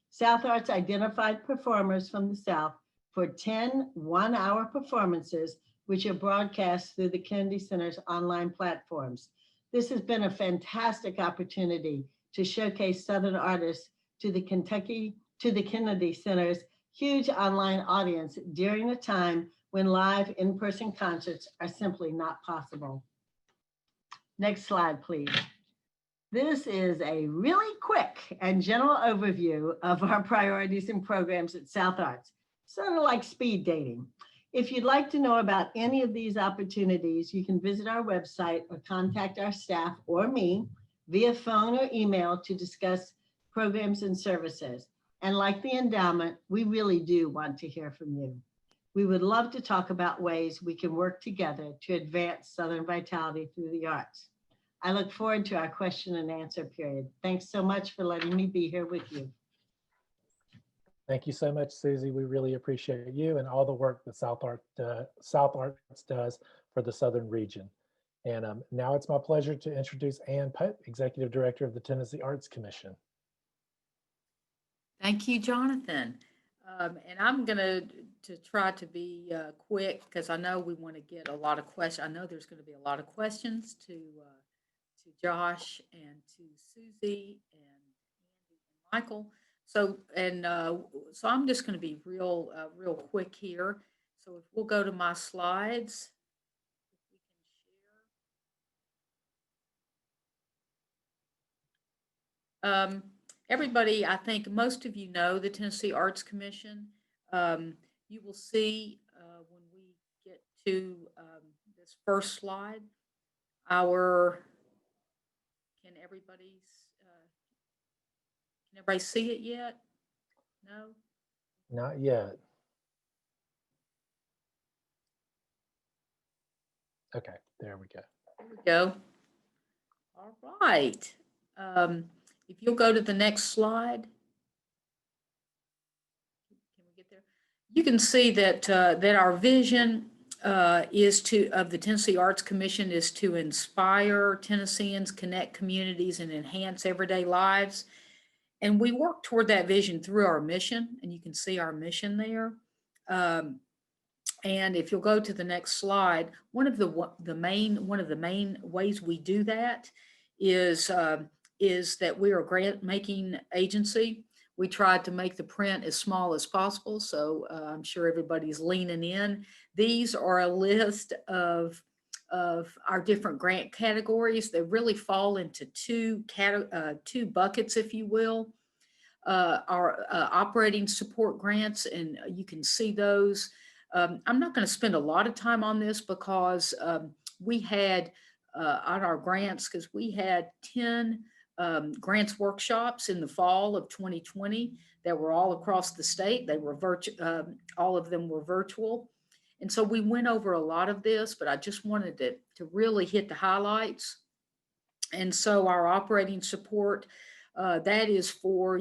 South Arts identified performers from the South for 10 one-hour performances, which are broadcast through the Kennedy Center's online platforms. This has been a fantastic opportunity to showcase Southern artists to the Kennedy Center's huge online audience during a time when live in-person concerts are simply not possible. Next slide, please. This is a really quick and general overview of our priorities and programs at South Arts, sort of like speed dating. If you'd like to know about any of these opportunities, you can visit our website or contact our staff or me via phone or email to discuss programs and services. And like the endowment, we really do want to hear from you. We would love to talk about ways we can work together to advance Southern vitality through the arts. I look forward to our question and answer period. Thanks so much for letting me be here with you. Thank you so much, Susie. We really appreciate you and all the work that South Arts does for the Southern region. And now it's my pleasure to introduce Ann Pope, Executive Director of the Tennessee Arts Commission. Thank you, Jonathan. And I'm going to try to be quick because I know we want to get a lot of questions. I know there's going to be a lot of questions to Josh and to Susie and Andi and Michael. So I'm just going to be real quick here. So if we'll go to my slides, if we can share. Everybody, I think most of you know the Tennessee Arts Commission. You will see when we get to this first slide, can everybody see it yet? No? Not yet. Okay, there we go. There we go. All right. If you'll go to the next slide. Can we get there? You can see that that our vision of the Tennessee Arts Commission is to inspire Tennesseans, connect communities, and enhance everyday lives. And we work toward that vision through our mission, and you can see our mission there. And if you'll go to the next slide, one of the main ways we do that is that we are a grant-making agency. We tried to make the print as small as possible, so I'm sure everybody's leaning in. These are a list of our different grant categories. They really fall into two buckets, if you will. Our operating support grants, and you can see those. I'm not going to spend a lot of time on this because we had on our grants, because we had 10 grants workshops in the fall of 2020 that were all across the state. They were all of them were virtual. And so we went over a lot of this, but I just wanted to really hit the highlights. And so our operating support, that is for,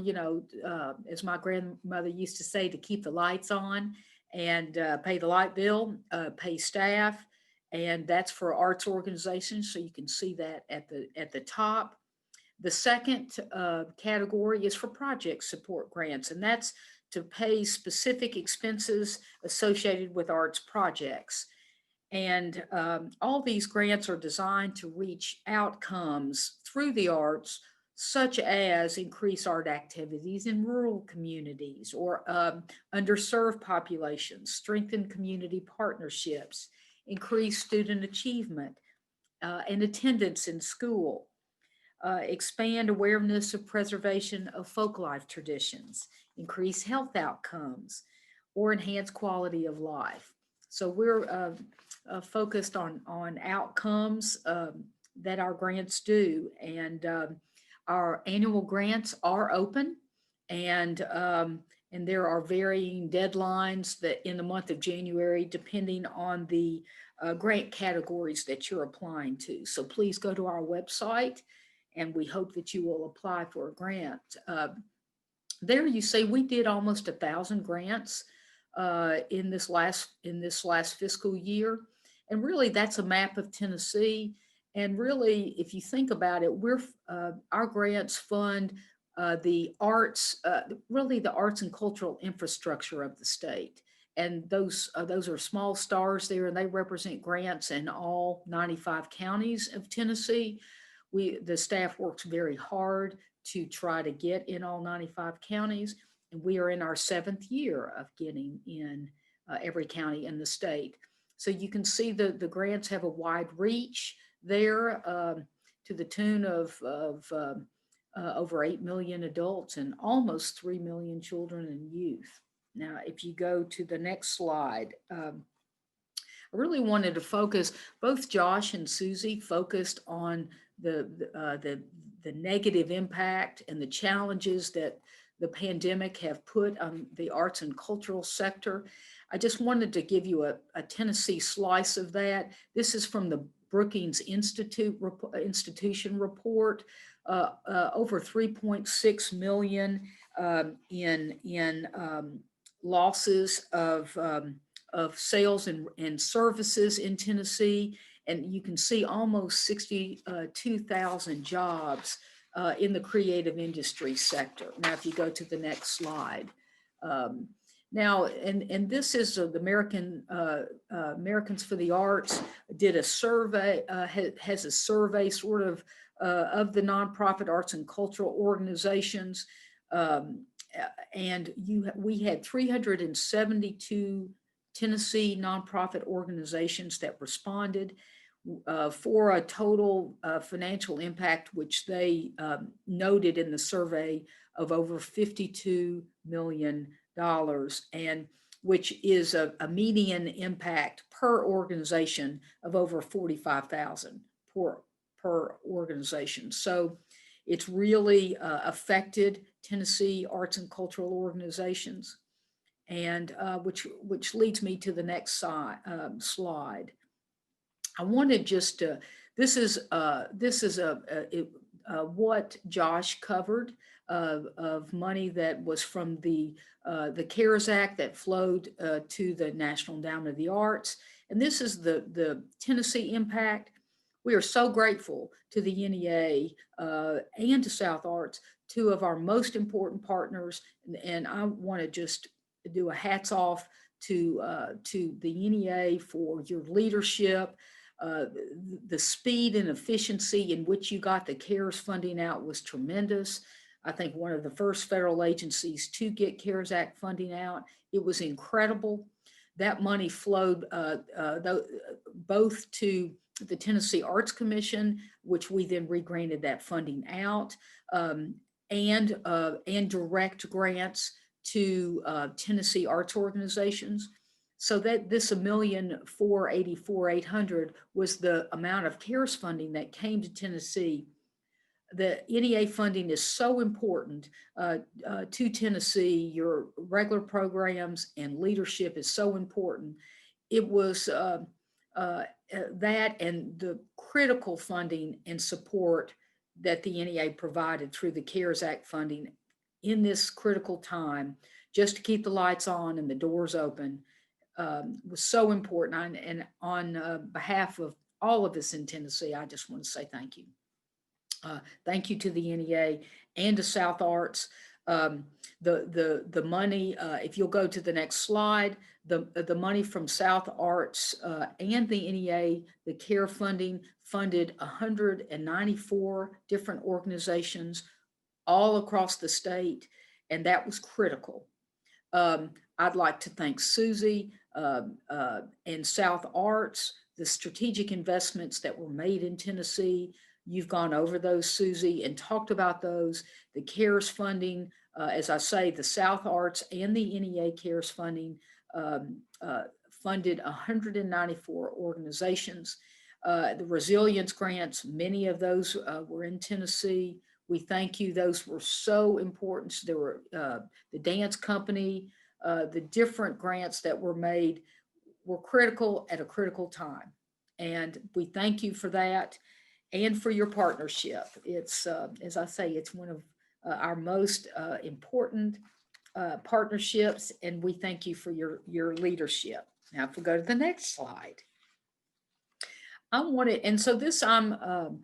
as my grandmother used to say, to keep the lights on and pay the light bill, pay staff. And that's for arts organizations. So you can see that at the top. The second category is for project support grants, and that's to pay specific expenses associated with arts projects. And all these grants are designed to reach outcomes through the arts such as increase art activities in rural communities or underserved populations, strengthen community partnerships, increase student achievement and attendance in school, expand awareness of preservation of folk life traditions, increase health outcomes, or enhance quality of life. So we're focused on outcomes that our grants do, and our annual grants are open, and there are varying deadlines that in the month of January, depending on the grant categories that you're applying to. So please go to our website, and we hope that you will apply for a grant. There you see we did almost 1,000 grants in this last fiscal year, and really that's a map of Tennessee. And really, if you think about it, our grants fund the arts, really the arts and cultural infrastructure of the state. And those are small stars there, and they represent grants in all 95 counties of Tennessee. The staff works very hard to try to get in all 95 counties, and we are in our 7th year of getting in every county in the state. So you can see the grants have a wide reach there, to the tune of over 8 million adults and almost 3 million children and youth. Now, if you go to the next slide, I really wanted to focus, both Josh and Susie focused on the negative impact and the challenges that the pandemic have put on the arts and cultural sector. I just wanted to give you a Tennessee slice of that. This is from the Brookings Institution report, over 3.6 million in losses of sales and services in Tennessee. And you can see almost 62,000 jobs in the creative industry sector. Now, if you go to the next slide. Now, and this is the Americans for the Arts did a survey, has a survey sort of the nonprofit arts and cultural organizations. And we had 372 Tennessee nonprofit organizations that responded for a total financial impact, which they noted in the survey, of over $52 million, and which is a median impact per organization of over 45,000 per organization. So it's really affected Tennessee arts and cultural organizations, and which leads me to the next slide. I wanted just to, this is what Josh covered of money that was from the CARES Act that flowed to the National Endowment of the Arts. And this is the Tennessee impact. We are so grateful to the NEA and to South Arts, two of our most important partners. And I want to just do a hats off to the NEA for your leadership. The speed and efficiency in which you got the CARES funding out was tremendous. I think one of the first federal agencies to get CARES Act funding out. It was incredible. That money flowed both to the Tennessee Arts Commission, which we then regranted that funding out, and direct grants to Tennessee arts organizations. So that this $1,484,800 was the amount of CARES funding that came to Tennessee. The NEA funding is so important to Tennessee. Your regular programs and leadership is so important. It was that and the critical funding and support that the NEA provided through the CARES Act funding in this critical time, just to keep the lights on and the doors open, was so important. And on behalf of all of us in Tennessee, I just want to say thank you. Thank you to the NEA and to South Arts. The money, if you'll go to the next slide, the money from South Arts and the NEA, the CARE funding funded 194 different organizations all across the state, and that was critical. I'd like to thank Susie and South Arts, the strategic investments that were made in Tennessee. You've gone over those, Susie, and talked about those. The CARES funding, as I say, the South Arts and the NEA CARES funding funded 194 organizations. The resilience grants, many of those were in Tennessee. We thank you. Those were so important. There were the dance company, the different grants that were made were critical at a critical time. And we thank you for that and for your partnership. It's, as I say, it's one of our most important partnerships, and we thank you for your leadership. Now, if we go to the next slide. And so this I'm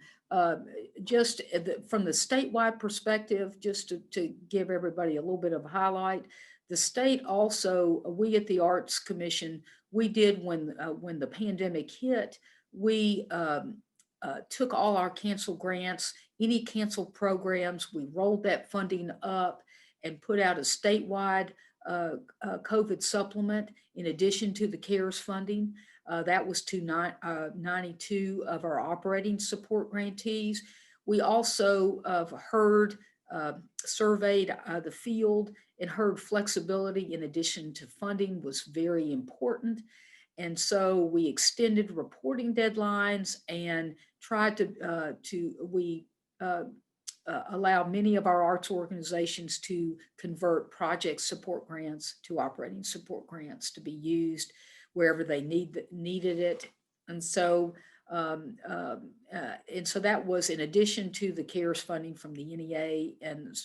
just from the statewide perspective, just to give everybody a little bit of a highlight. The state also, we at the Arts Commission, we did when the pandemic hit, we took all our canceled grants, any canceled programs, we rolled that funding up and put out a statewide COVID supplement in addition to the CARES funding. That was to 92 of our operating support grantees. We also surveyed the field and heard flexibility in addition to funding was very important. And so we extended reporting deadlines and tried to allow many of our arts organizations to convert project support grants to operating support grants to be used wherever they needed it. And so that was in addition to the CARES funding from the NEA and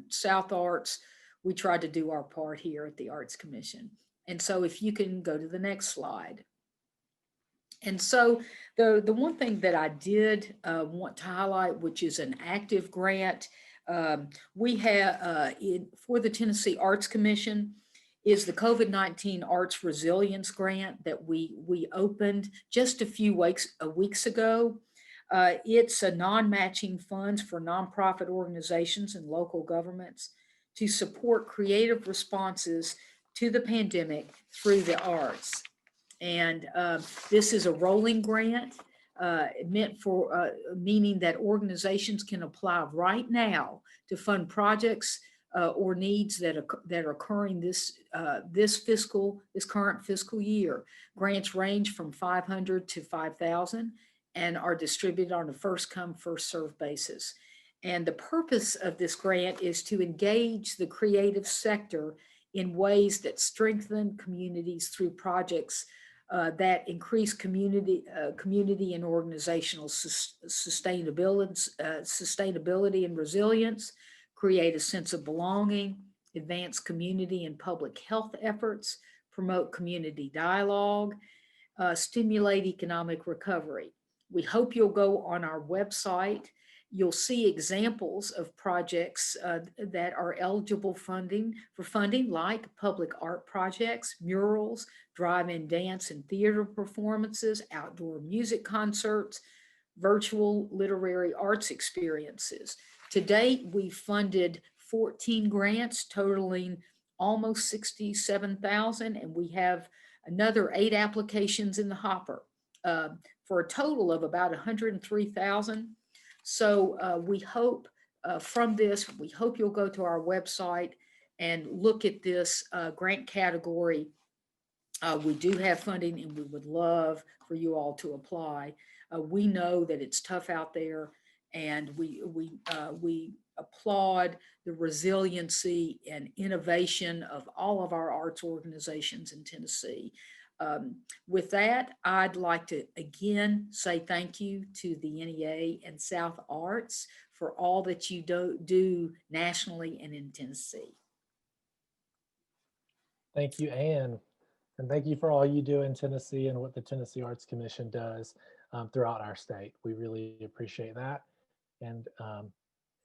South Arts. We tried to do our part here at the Arts Commission. And so if you can go to the next slide. And so the one thing that I did want to highlight, which is an active grant, we have for the Tennessee Arts Commission, is the COVID-19 Arts Resilience Grant that we opened just a few weeks ago. It's a non-matching funds for nonprofit organizations and local governments to support creative responses to the pandemic through the arts. And this is a rolling grant meant for, meaning that organizations can apply right now to fund projects or needs that are occurring this current fiscal year. Grants range from $500 to $5,000 and are distributed on a first come, first served basis. And the purpose of this grant is to engage the creative sector in ways that strengthen communities through projects that increase community and organizational sustainability and resilience, create a sense of belonging, advance community and public health efforts, promote community dialogue, stimulate economic recovery. We hope you'll go on our website. You'll see examples of projects that are eligible for funding, like public art projects, murals, drive-in dance and theater performances, outdoor music concerts, virtual literary arts experiences. To date, we've funded 14 grants totaling almost $67,000, and we have another 8 applications in the hopper for a total of about $103,000. So we hope from this, we hope you'll go to our website and look at this grant category. We do have funding and we would love for you all to apply. We know that it's tough out there, and we applaud the resiliency and innovation of all of our arts organizations in Tennessee. With that, I'd like to again say thank you to the NEA and South Arts for all that you do nationally and in Tennessee. Thank you, Ann. And thank you for all you do in Tennessee and what the Tennessee Arts Commission does throughout our state. We really appreciate that. And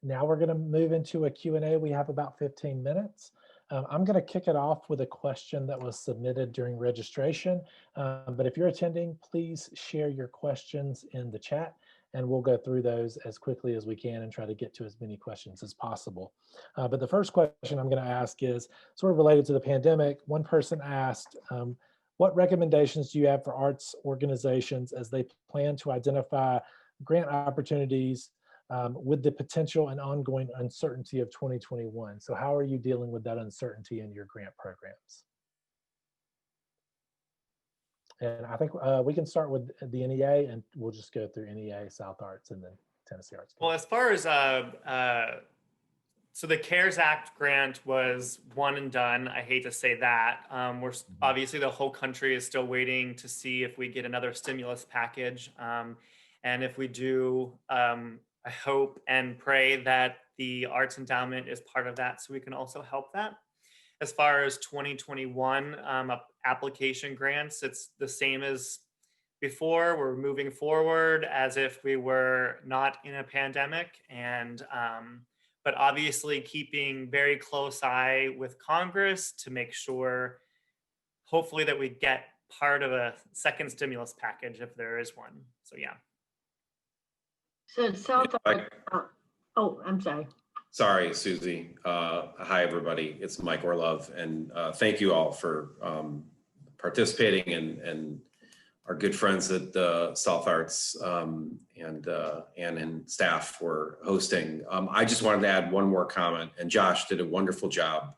Now we're going to move into a Q&A. We have about 15 minutes. I'm going to kick it off with a question that was submitted during registration. But if you're attending, please share your questions in the chat and we'll go through those as quickly as we can and try to get to as many questions as possible. But the first question I'm going to ask is sort of related to the pandemic. One person asked, what recommendations do you have for arts organizations as they plan to identify grant opportunities with the potential and ongoing uncertainty of 2021? So how are you dealing with that uncertainty in your grant programs? And I think we can start with the NEA and we'll just go through NEA, South Arts, and then Tennessee Arts. Well, as far as, so the CARES Act grant was one and done. I hate to say that. We're obviously the whole country is still waiting to see if we get another stimulus package. And if we do, I hope and pray that the Arts Endowment is part of that so we can also help that. As far as 2021 application grants, it's the same as before. We're moving forward as if we were not in a pandemic, and but obviously keeping very close eye with Congress to make sure, hopefully, that we get part of a second stimulus package if there is one. So yeah. So South Arts, oh, I'm sorry. Sorry, Susie. Hi, everybody. It's Mike Orlove, and thank you all for participating and our good friends at South Arts and staff for hosting. I just wanted to add one more comment, and Josh did a wonderful job.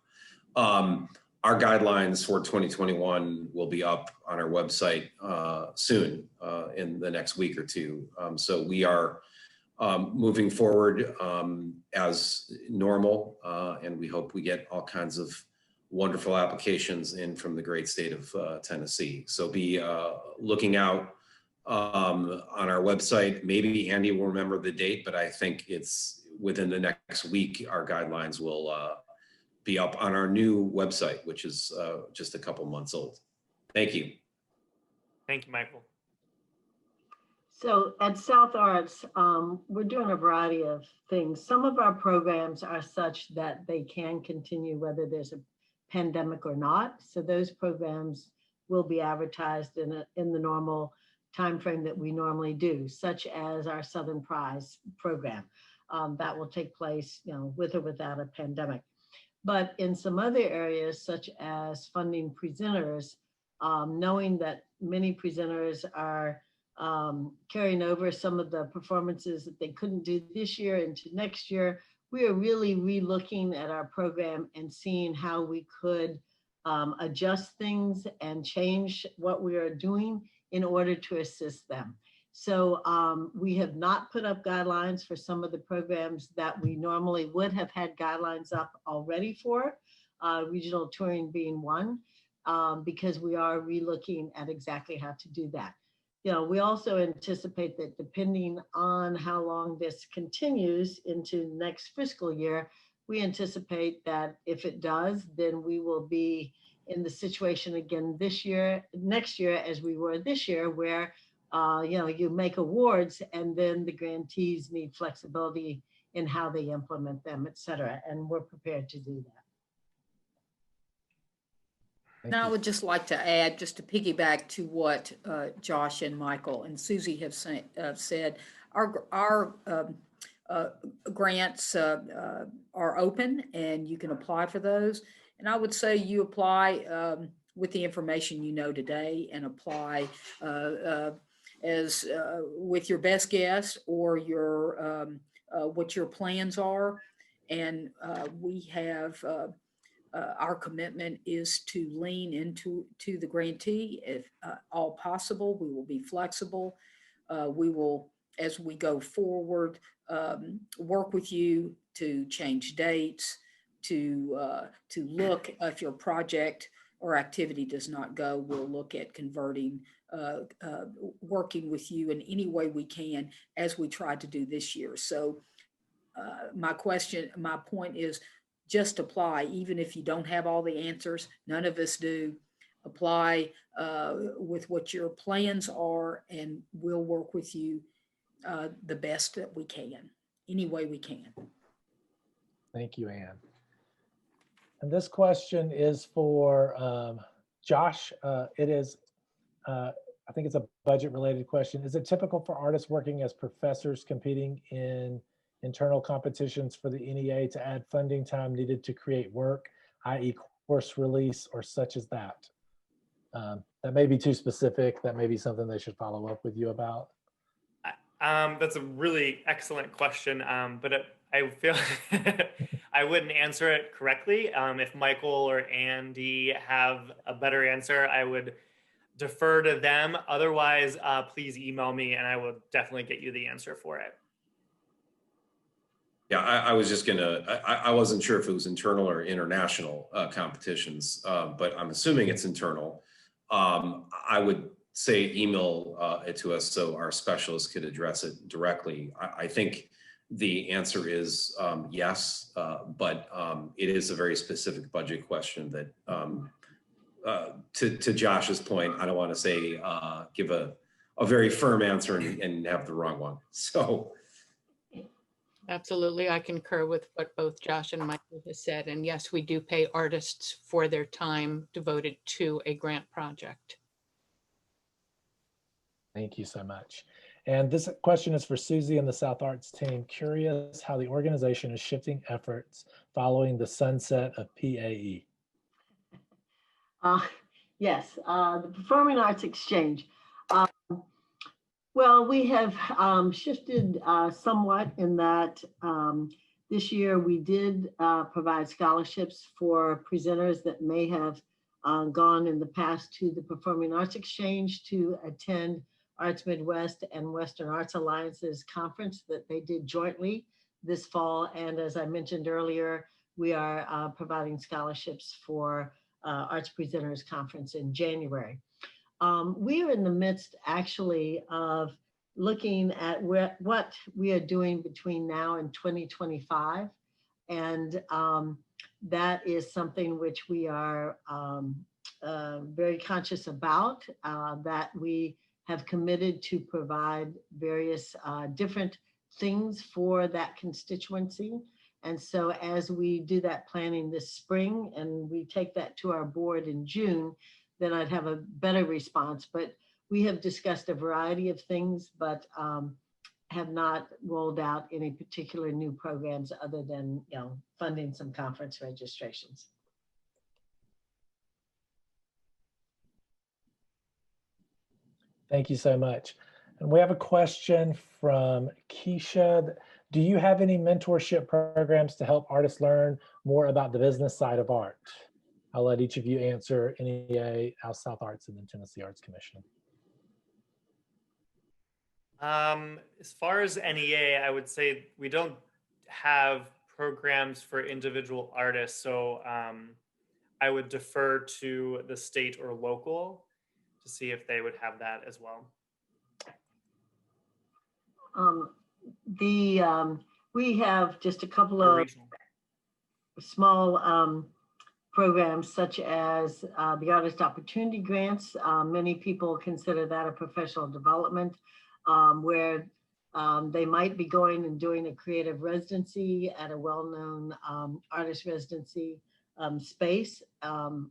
Our guidelines for 2021 will be up on our website soon, in the next week or two. So we are moving forward as normal, and we hope we get all kinds of wonderful applications in from the great state of Tennessee. So be looking out on our website. Maybe Andi will remember the date, but I think it's within the next week, our guidelines will be up on our new website, which is just a couple months old. Thank you. Thank you, Michael. So at South Arts, we're doing a variety of things. Some of our programs are such that they can continue whether there's a pandemic or not. So those programs will be advertised in the normal timeframe that we normally do, such as our Southern Prize program. That will take place, with or without a pandemic. But in some other areas, such as funding presenters, knowing that many presenters are carrying over some of the performances that they couldn't do this year into next year, we are really re-looking at our program and seeing how we could adjust things and change what we are doing in order to assist them. So we have not put up guidelines for some of the programs that we normally would have had guidelines up already for, regional touring being one, because we are re-looking at exactly how to do that. We also anticipate that depending on how long this continues into next fiscal year, we anticipate that if it does, then we will be in the situation again next year, as we were this year, where you make awards and then the grantees need flexibility in how they implement them, et cetera. And we're prepared to do that. Now, I would just like to add, just to piggyback to what Josh and Michael and Susie have said, our grants are open and you can apply for those. And I would say you apply with the information you know today and apply as with your best guess or your what your plans are. And we have our commitment is to lean into the grantee if all possible. We will be flexible. We will, as we go forward, work with you to change dates, to look if your project or activity does not go. We'll look at converting, working with you in any way we can, as we tried to do this year. So my point is, just apply, even if you don't have all the answers. None of us do. Apply with what your plans are, and we'll work with you the best that we can, any way we can. Thank you, Ann. And this question is for Josh. It is, I think it's a budget related question. Is it typical for artists working as professors competing in internal competitions for the NEA to add funding time needed to create work, i.e. course release or such as that? That may be too specific. That may be something they should follow up with you about. That's a really excellent question, but I feel I wouldn't answer it correctly. If Michael or Andi have a better answer, I would defer to them. Otherwise, please email me and I will definitely get you the answer for it. Yeah, I was just gonna, I wasn't sure if it was internal or international competitions, but I'm assuming it's internal. I would say email it to us so our specialists could address it directly. I think the answer is yes, but it is a very specific budget question that, to Josh's point, I don't want to say give a very firm answer and have the wrong one. So. Absolutely. I concur with what both Josh and Michael have said. And yes, we do pay artists for their time devoted to a grant project. Thank you so much. And this question is for Susie and the South Arts team. Curious how the organization is shifting efforts following the sunset of PAE. Yes, the Performing Arts Exchange. Well, we have shifted somewhat in that this year we did provide scholarships for presenters that may have gone in the past to the Performing Arts Exchange to attend Arts Midwest and Western Arts Alliance's conference that they did jointly this fall. And as I mentioned earlier, we are providing scholarships for Arts Presenters Conference in January. We are in the midst actually of looking at what we are doing between now and 2025. And that is something which we are very conscious about, that we have committed to provide various different things for that constituency. And so as we do that planning this spring and we take that to our board in June, then I'd have a better response. But we have discussed a variety of things, but have not rolled out any particular new programs other than, you know, funding some conference registrations. Thank you so much. And we have a question from Keisha. Do you have any mentorship programs to help artists learn more about the business side of art? I'll let each of you answer, NEA, South Arts, and then Tennessee Arts Commission. As far as NEA, I would say we don't have programs for individual artists. So I would defer to the state or local to see if they would have that as well. We have just a couple of small programs such as the Artist Opportunity Grants. Many people consider that a professional development where they might be going and doing a creative residency at a well-known artist residency space,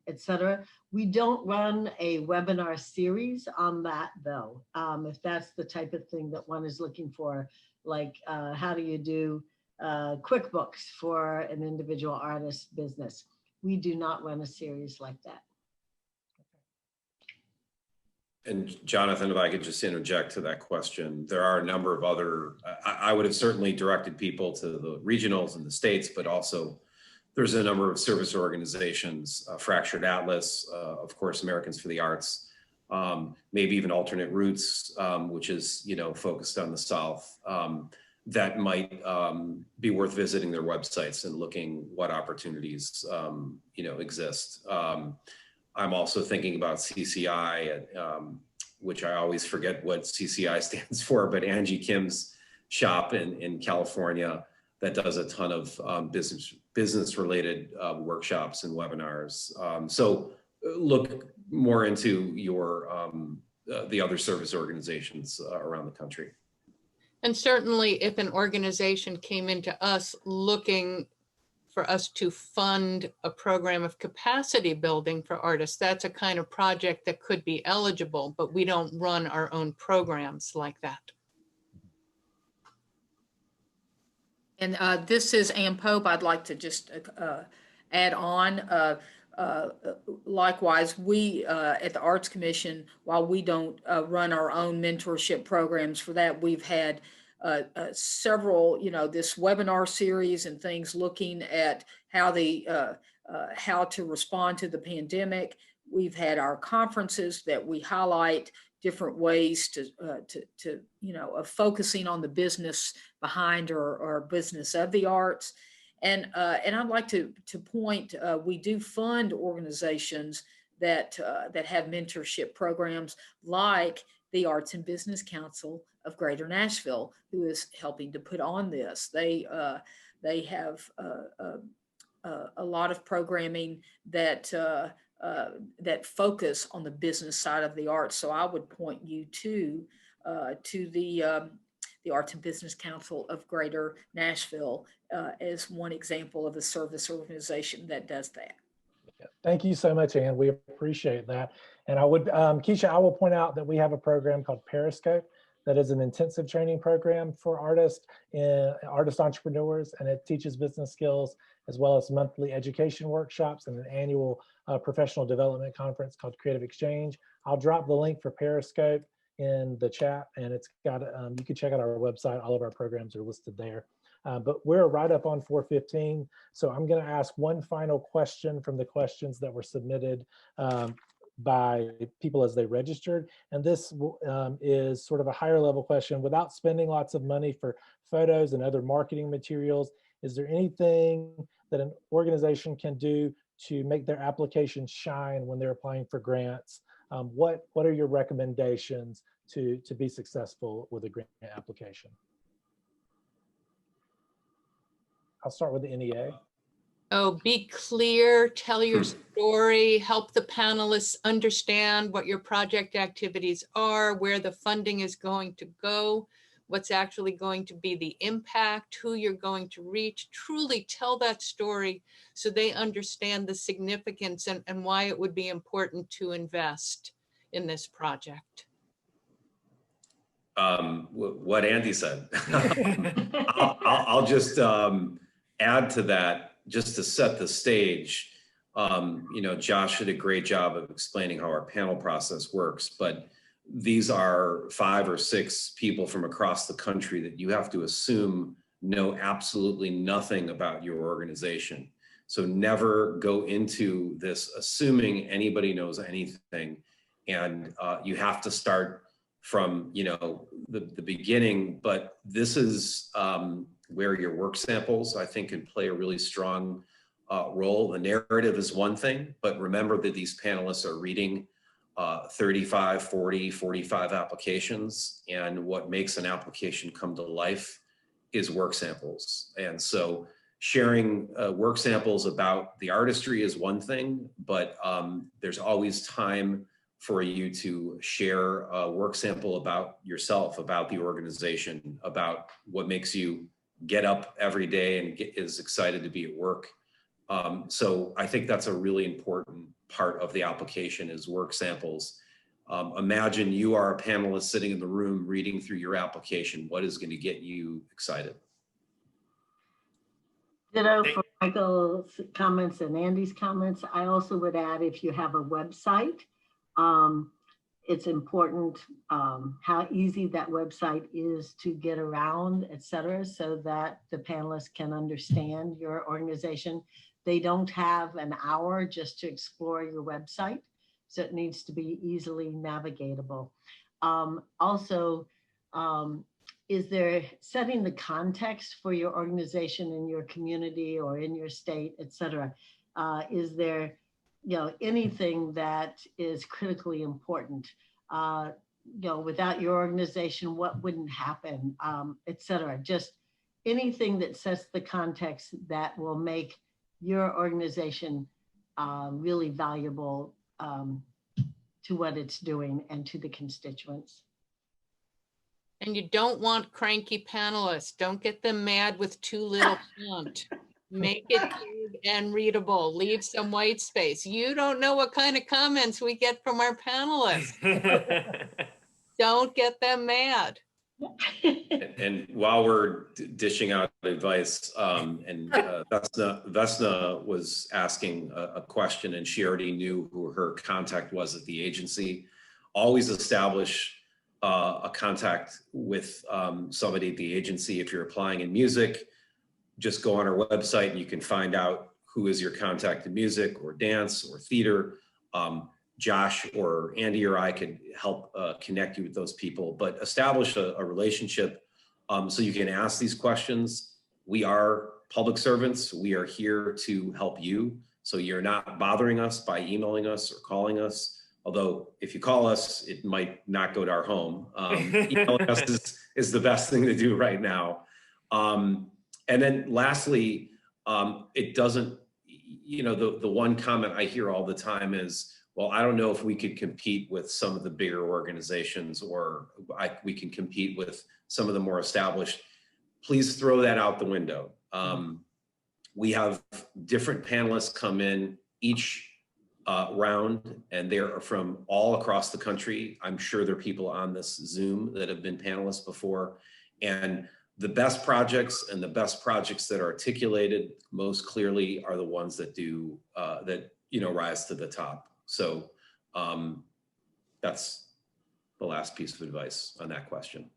etc. We don't run a webinar series on that though. If that's the type of thing that one is looking for, like how do you do QuickBooks for an individual artist business? We do not run a series like that. And Jonathan, if I could just interject to that question, there are a number of other, I would have certainly directed people to the regionals and the states, but also there's a number of service organizations, Fractured Atlas, of course, Americans for the Arts, maybe even Alternate Roots, which is, you know, focused on the South, that might be worth visiting their websites and looking what opportunities, you know, exist. I'm also thinking about CCI, which I always forget what CCI stands for, but Angie Kim's shop in California that does a ton of business related workshops and webinars. So look more into your the other service organizations around the country. And certainly if an organization came into us looking for us to fund a program of capacity building for artists, that's a kind of project that could be eligible, but we don't run our own programs like that. And this is Ann Pope. I'd like to just add on. Likewise, we at the Arts Commission, while we don't run our own mentorship programs for that, we've had several, this webinar series and things looking at how how to respond to the pandemic. We've had our conferences that we highlight different ways to of focusing on the business behind or business of the arts. And I'd like to point, we do fund organizations that have mentorship programs like the Arts and Business Council of Greater Nashville, who is helping to put on this. They have a lot of programming that focus on the business side of the arts. So I would point you to the Arts and Business Council of Greater Nashville as one example of a service organization that does that. Thank you so much, Ann. We appreciate that. And I would, Keisha, I will point out that we have a program called Periscope that is an intensive training program for artists and artist entrepreneurs, and it teaches business skills as well as monthly education workshops and an annual professional development conference called Creative Exchange. I'll drop the link for Periscope in the chat, and it's got, you can check out our website. All of our programs are listed there. But we're right up on 4:15. So I'm going to ask one final question from the questions that were submitted by people as they registered. And this is sort of a higher level question. Without spending lots of money for photos and other marketing materials, is there anything that an organization can do to make their application shine when they're applying for grants? What are your recommendations to be successful with a grant application? I'll start with the NEA. Oh, be clear, tell your story, help the panelists understand what your project activities are, where the funding is going to go, what's actually going to be the impact, who you're going to reach. Truly tell that story so they understand the significance and why it would be important to invest in this project. What Andi said. I'll just add to that, just to set the stage. Josh did a great job of explaining how our panel process works, but these are 5 or 6 people from across the country that you have to assume know absolutely nothing about your organization. So never go into this assuming anybody knows anything. And you have to start from the beginning, but this is where your work samples, I think, can play a really strong role. The narrative is one thing, but remember that these panelists are reading 35, 40, 45 applications, and what makes an application come to life is work samples. And so sharing work samples about the artistry is one thing, but there's always time for you to share a work sample about yourself, about the organization, about what makes you get up every day and is excited to be at work. So I think that's a really important part of the application is work samples. Imagine you are a panelist sitting in the room reading through your application. What is going to get you excited? Ditto for Michael's comments and Andy's comments. I also would add, if you have a website, it's important how easy that website is to get around, et cetera, so that the panelists can understand your organization. They don't have an hour just to explore your website, so it needs to be easily navigatable. Also, is there setting the context for your organization in your community or in your state, et cetera? Is there anything that is critically important? Without your organization, what wouldn't happen, et cetera? Just anything that sets the context that will make your organization really valuable to what it's doing and to the constituents. And you don't want cranky panelists. Don't get them mad with too little font. Make it cute and readable. Leave some white space. You don't know what kind of comments we get from our panelists. Don't get them mad. And while we're dishing out advice, and Vesna was asking a question, and she already knew who her contact was at the agency. Always establish a contact with somebody at the agency. If you're applying in music, just go on our website and you can find out who is your contact in music or dance or theater. Josh or Andi or I could help connect you with those people, but establish a relationship so you can ask these questions. We are public servants. We are here to help you. So you're not bothering us by emailing us or calling us. Although if you call us, it might not go to our home. Emailing us is the best thing to do right now. And then lastly, it doesn't, you know, the one comment I hear all the time is, well, I don't know if we could compete with some of the bigger organizations, or we can compete with some of the more established. Please throw that out the window. We have different panelists come in each round, and they're from all across the country. I'm sure there are people on this Zoom that have been panelists before. And the best projects and the best projects that are articulated most clearly are the ones that do, rise to the top. So that's the last piece of advice on that question.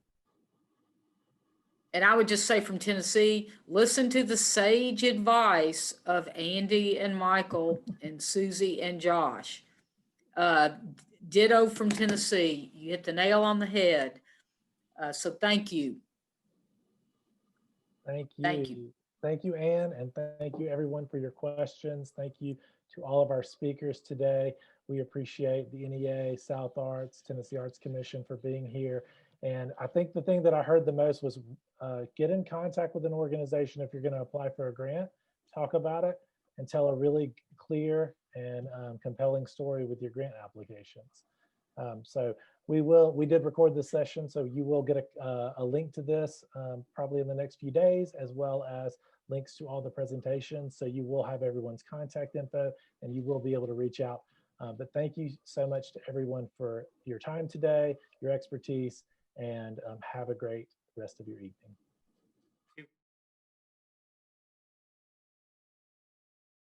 And I would just say from Tennessee, listen to the sage advice of Andi and Michael and Susie and Josh. Ditto from Tennessee. You hit the nail on the head. So thank you. Thank you. Thank you. Thank you, Ann, and thank you everyone for your questions. Thank you to all of our speakers today. We appreciate the NEA, South Arts, Tennessee Arts Commission for being here. And I think the thing that I heard the most was get in contact with an organization if you're going to apply for a grant, talk about it, and tell a really clear and compelling story with your grant applications. So we did record this session, so you will get a link to this probably in the next few days, as well as links to all the presentations. So you will have everyone's contact info and you will be able to reach out. But thank you so much to everyone for your time today, your expertise, and have a great rest of your evening.